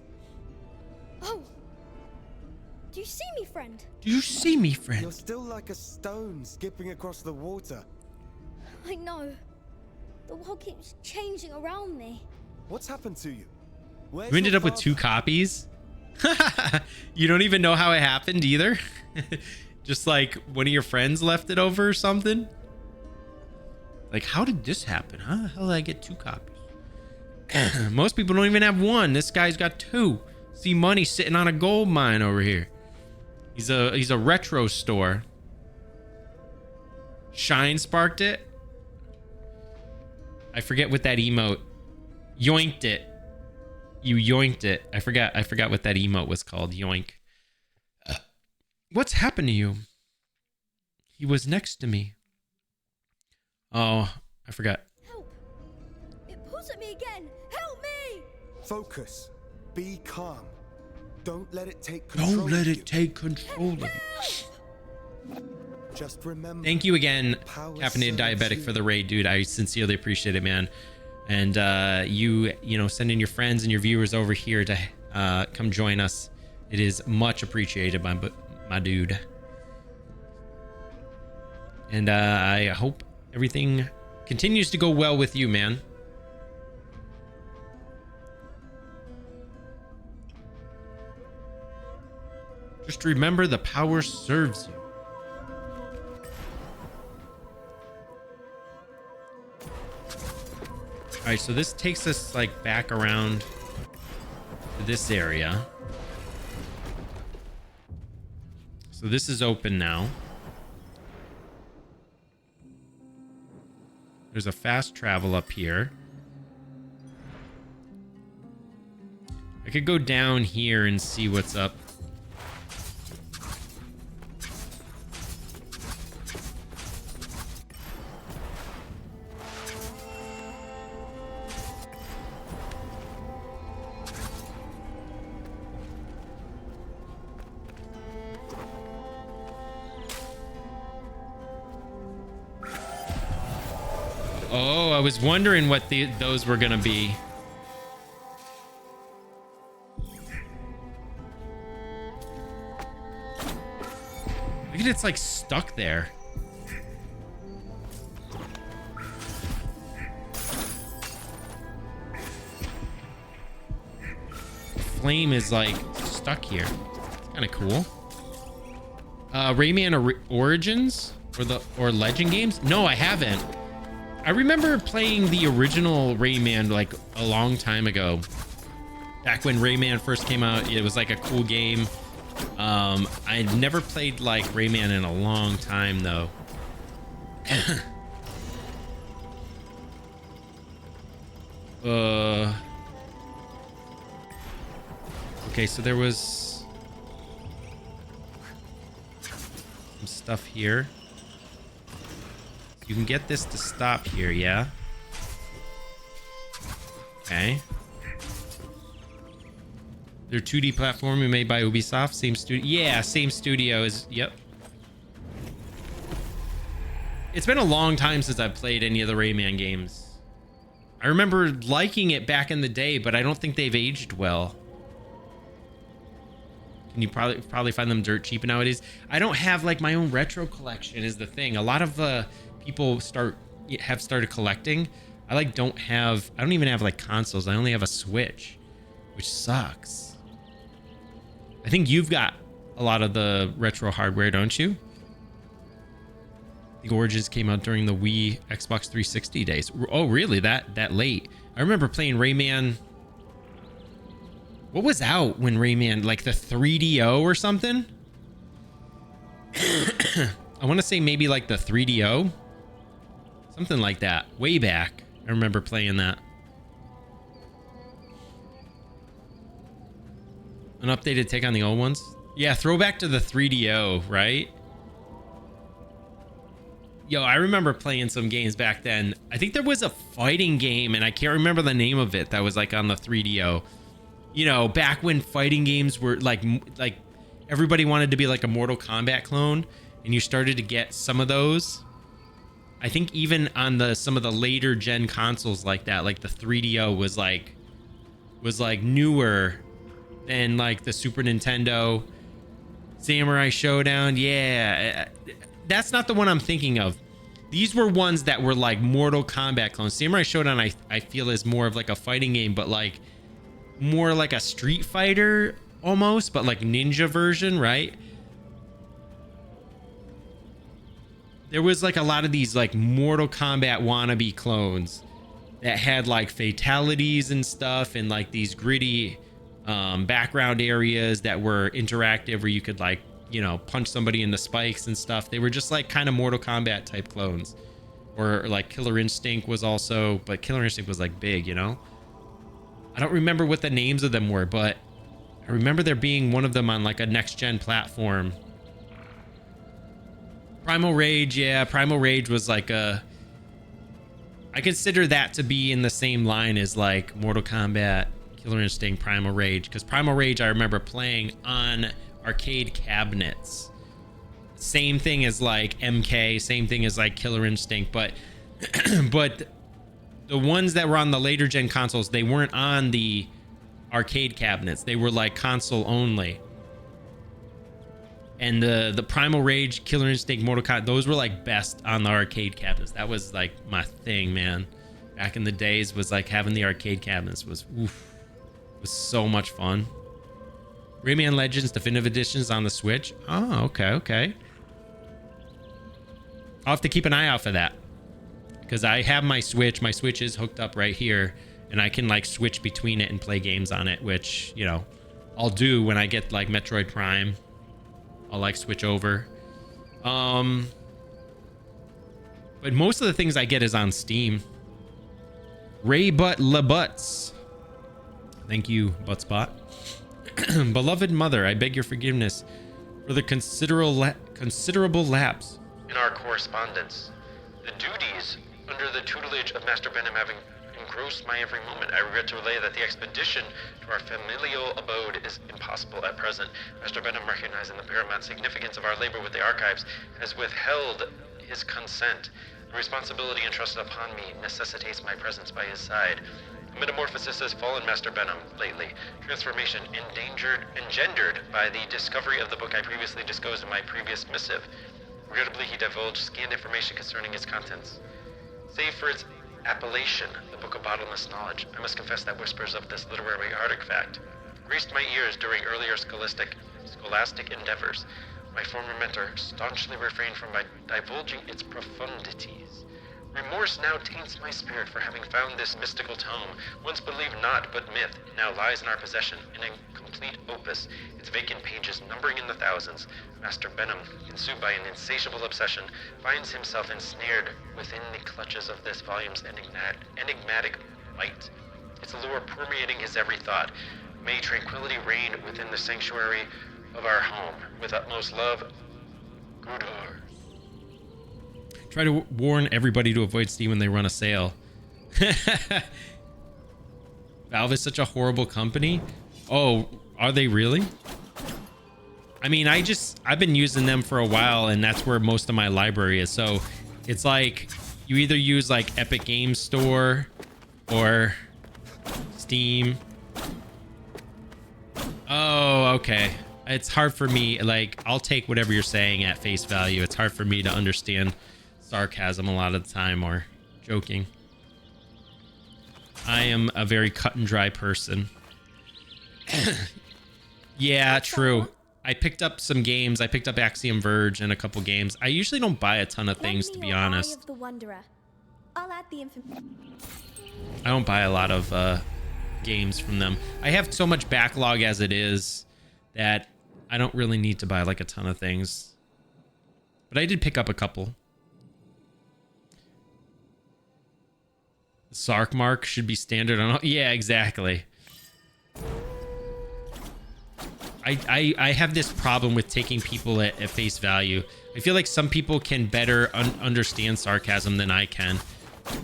Oh! Do you see me, friend? Do you see me, You're friend? still like a stone skipping across the water. I know. The world keeps changing around me. What's happened to you? Where's You ended your up with 2 father? copies? You don't even know how it happened either? Just like one of your friends left it over or something? Like, how did this happen? How the hell did I get 2 copies? Most people don't even have 1. This guy's got 2. See money sitting on a gold mine over here. He's a retro store. Shine sparked it. I forget what that emote. Yoinked it. You yoinked it. I forgot what that emote was called. Yoink. What's happened to you? He was next to me. Oh, I forgot. Help! It pulls at me again! Help me! Focus. Be calm. Don't let it take control. Don't let of it you. take control of you. Just remember. Thank you again, Power Caffeinated serves Diabetic, you. for the raid, dude. I sincerely appreciate it, man. And you know, sending your friends and your viewers over here to come join us. It is much appreciated, my dude. And I hope everything continues to go well with you, man. Just remember the power serves you. All right, so this takes us like back around to this area. So this is open now. There's a fast travel up here. I could go down here and see what's up. Oh, I was wondering what those were gonna be. Look at it's like stuck there. The flame is like stuck here. It's kind of cool. Rayman Origins or Legend games? No, I haven't. I remember playing the original Rayman like a long time ago. Back when Rayman first came out, it was like a cool game. I'd never played like Rayman in a long time though. Okay, so there was some stuff here. You can get this to stop here, yeah? Okay. They're 2D platforming made by Ubisoft, same studio. Yeah, same studio as, yep. It's been a long time since I've played any of the Rayman games. I remember liking it back in the day, but I don't think they've aged well. Can you probably find them dirt cheap nowadays? I don't have like my own retro collection is the thing. A lot of people have started collecting. I don't even have like consoles. I only have a Switch, which sucks. I think you've got a lot of the retro hardware, don't you? The Origins came out during the Wii Xbox 360 days. Oh, really? That late? I remember playing Rayman. What was out when Rayman, like the 3DO or something? I want to say maybe like the 3DO. Something like that. Way back. I remember playing that. An updated take on the old ones? Yeah, throwback to the 3DO, right? Yo, I remember playing some games back then. I think there was a fighting game, and I can't remember the name of it, that was like on the 3DO. You know, back when fighting games were like everybody wanted to be like a Mortal Kombat clone, and you started to get some of those. I think even on some of the later gen consoles like that, like the 3DO was like newer than like the Super Nintendo. Samurai Showdown, yeah. That's not the one I'm thinking of. These were ones that were like Mortal Kombat clones. Samurai Showdown I feel is more of like a fighting game, but like more like a Street Fighter almost, but like ninja version, right? There was like a lot of these like Mortal Kombat wannabe clones that had like fatalities and stuff, and like these gritty background areas that were interactive where you could like, you know, punch somebody in the spikes and stuff. They were just like kind of Mortal Kombat type clones. Or like Killer Instinct was also, but Killer Instinct was like big, you know? I don't remember what the names of them were, but I remember there being one of them on like a next gen platform. Primal Rage, yeah, Primal Rage was like I consider that to be in the same line as like Mortal Kombat, Killer Instinct, Primal Rage, because Primal Rage I remember playing on arcade cabinets. Same thing as like MK, same thing as like Killer Instinct, but but the ones that were on the later gen consoles, they weren't on the arcade cabinets. They were like console only. And the Primal Rage, Killer Instinct, Mortal Kombat, those were like best on the arcade cabinets. That was like my thing, man. Back in the days was like having the arcade cabinets was so much fun. Rayman Legends Definitive Editions on the Switch. Oh, okay, okay. I'll have to keep an eye out for that. Because I have my Switch. My Switch is hooked up right here. And I can like switch between it and play games on it. Which, you know, I'll do when I get like Metroid Prime. I'll like switch over. But most of the things I get is on Steam. Ray Butt LaButts. Thank you, Buttspot. Beloved mother, I beg your forgiveness for the considerable lapse in our correspondence. The duties under the tutelage of Master Benham having engrossed my every moment, I regret to relay that the expedition to our familial abode is impossible at present. Master Benham, recognizing the paramount significance of our labor with the archives, has withheld his consent. The responsibility entrusted upon me necessitates my presence by his side. Metamorphosis has fallen Master Benham lately. Transformation engendered by the discovery of the book I previously disclosed in my previous missive. Regrettably, he divulged scant information concerning its contents. Save for its appellation, the Book of Bottomless Knowledge, I must confess that whispers of this literary artifact graced my ears during earlier scholastic endeavors. My former mentor staunchly refrained from divulging its profundities. Remorse now taints my spirit for having found this mystical tome, once believed not but myth, now lies in our possession, an incomplete opus, its vacant pages numbering in the thousands. Master Benham, consumed by an insatiable obsession, finds himself ensnared within the clutches of this volume's enigmatic might, its allure permeating his every thought. May tranquility reign within the sanctuary of our home. With utmost love, Gudar. Try to warn everybody to avoid Steam when they run a sale. Valve is such a horrible company. Oh, are they really? I mean, I've been using them for a while, and that's where most of my library is. So it's like you either use like Epic Games Store or Steam. Oh, okay. It's hard for me. Like, I'll take whatever you're saying at face value. It's hard for me to understand sarcasm a lot of the time, or joking. I am a very cut and dry person. Yeah, true. I picked up some games. I picked up Axiom Verge and a couple games. I usually don't buy a ton of things, to be honest. I don't buy a lot of games from them. I have so much backlog as it is that I don't really need to buy like a ton of things. But I did pick up a couple. Sark mark should be standard on all. Yeah, exactly. I have this problem with taking people at face value. I feel like some people can better understand sarcasm than I can.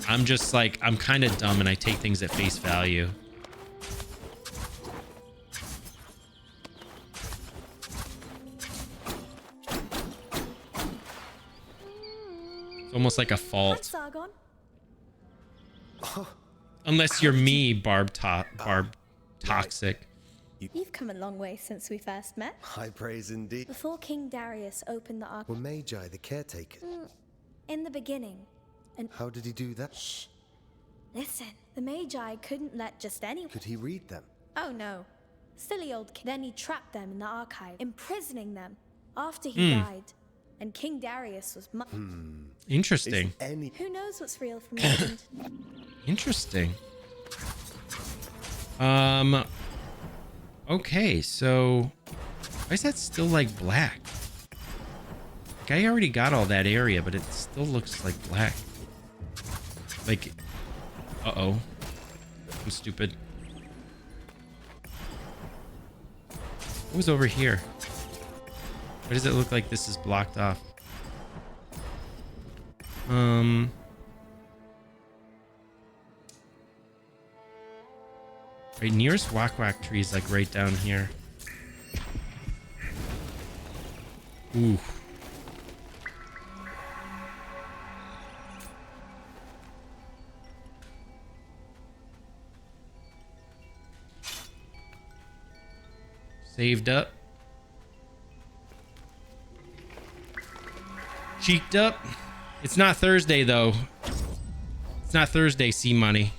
I'm just like, I'm kind of dumb and I take things at face value. It's almost like a fault. Unless you're me, Barb Toxic. You've come a long way since we first met. High praise indeed. Before King Darius opened the ark. Were Magi the caretakers? In the beginning. And How did he do that? shh. Listen, the Magi couldn't let just anyone. Could he read them? Oh no. Silly old king. Then he trapped them in the archive, imprisoning them after he died. And King Darius was Interesting. Any Who knows what's real from legend? Interesting. Okay, so why is that still like black? Like, I already got all that area, but it still looks like black. Like, uh-oh. I'm stupid. What was over here? Why does it look like this is blocked off? Right, nearest wak tree is like right down here. Ooh. Saved up. Cheeked up. It's not Thursday though. It's not Thursday, C Money.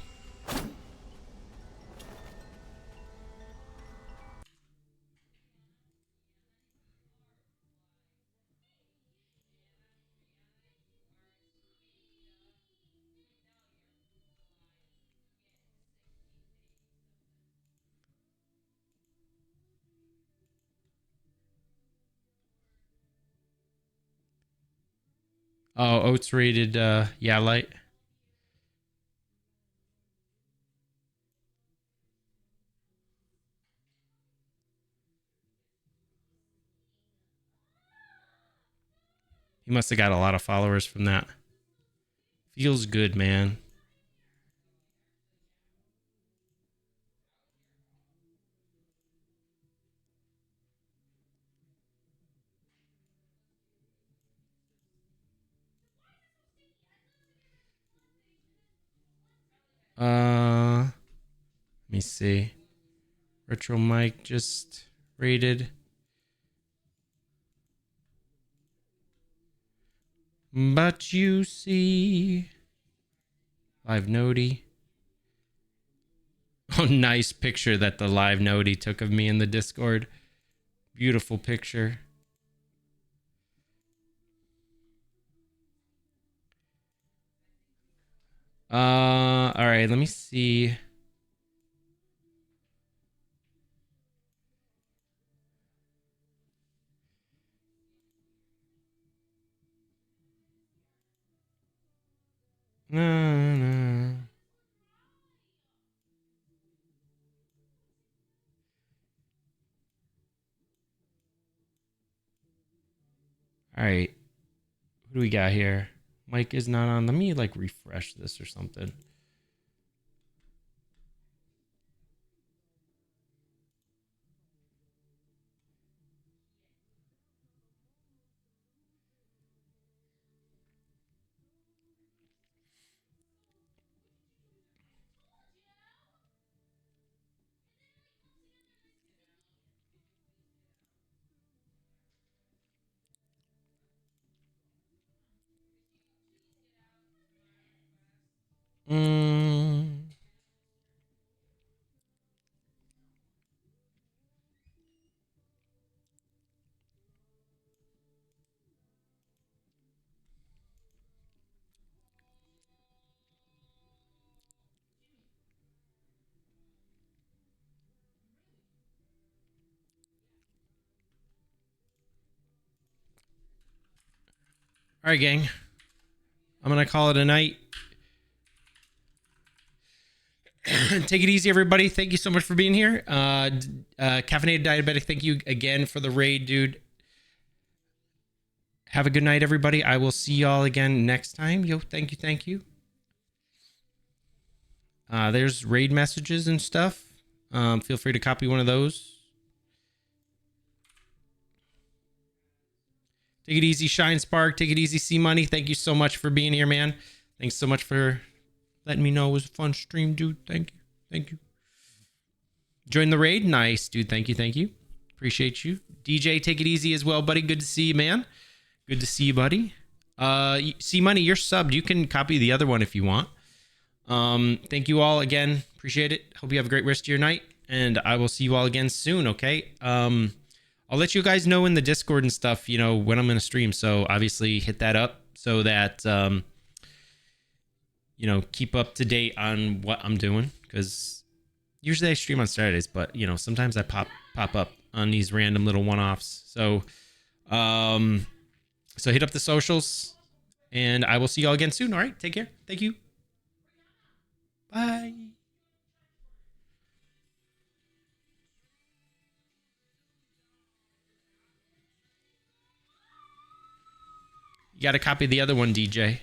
Oh, Oats rated, yeah, light. He must have got a lot of followers from that. Feels good, man. Let me see. Retro Mike just rated. But you see. Live Nody. Oh, nice picture that the Live Nody took of me in the Discord. Beautiful picture. All right, let me see. No. All right. Who do we got here? Mike is not on. Let me like refresh this or something. All right, gang. I'm going to call it a night. Take it easy, everybody. Thank you so much for being here. Caffeinated Diabetic, thank you again for the raid, dude. Have a good night, everybody. I will see y'all again next time. Yo, thank you, thank you. There's raid messages and stuff. Feel free to copy one of those. Take it easy, Shine Spark. Take it easy, C Money. Thank you so much for being here, man. Thanks so much for letting me know it was a fun stream, dude. Thank you. Thank you. Join the raid. Nice, dude. Thank you. Thank you. Appreciate you. DJ, take it easy as well, buddy. Good to see you, man. Good to see you, buddy. C Money, you're subbed. You can copy the other one if you want. Thank you all again. Appreciate it. Hope you have a great rest of your night. And I will see you all again soon, okay? I'll let you guys know in the Discord and stuff, you know, when I'm going to stream. So obviously hit that up so that, you know, keep up to date on what I'm doing. Because usually I stream on Saturdays, but, you know, sometimes I pop up on these random little one-offs. So, so hit up the socials and I will see y'all again soon. All right. Take care. Thank you. Bye. You got to copy the other one, DJ.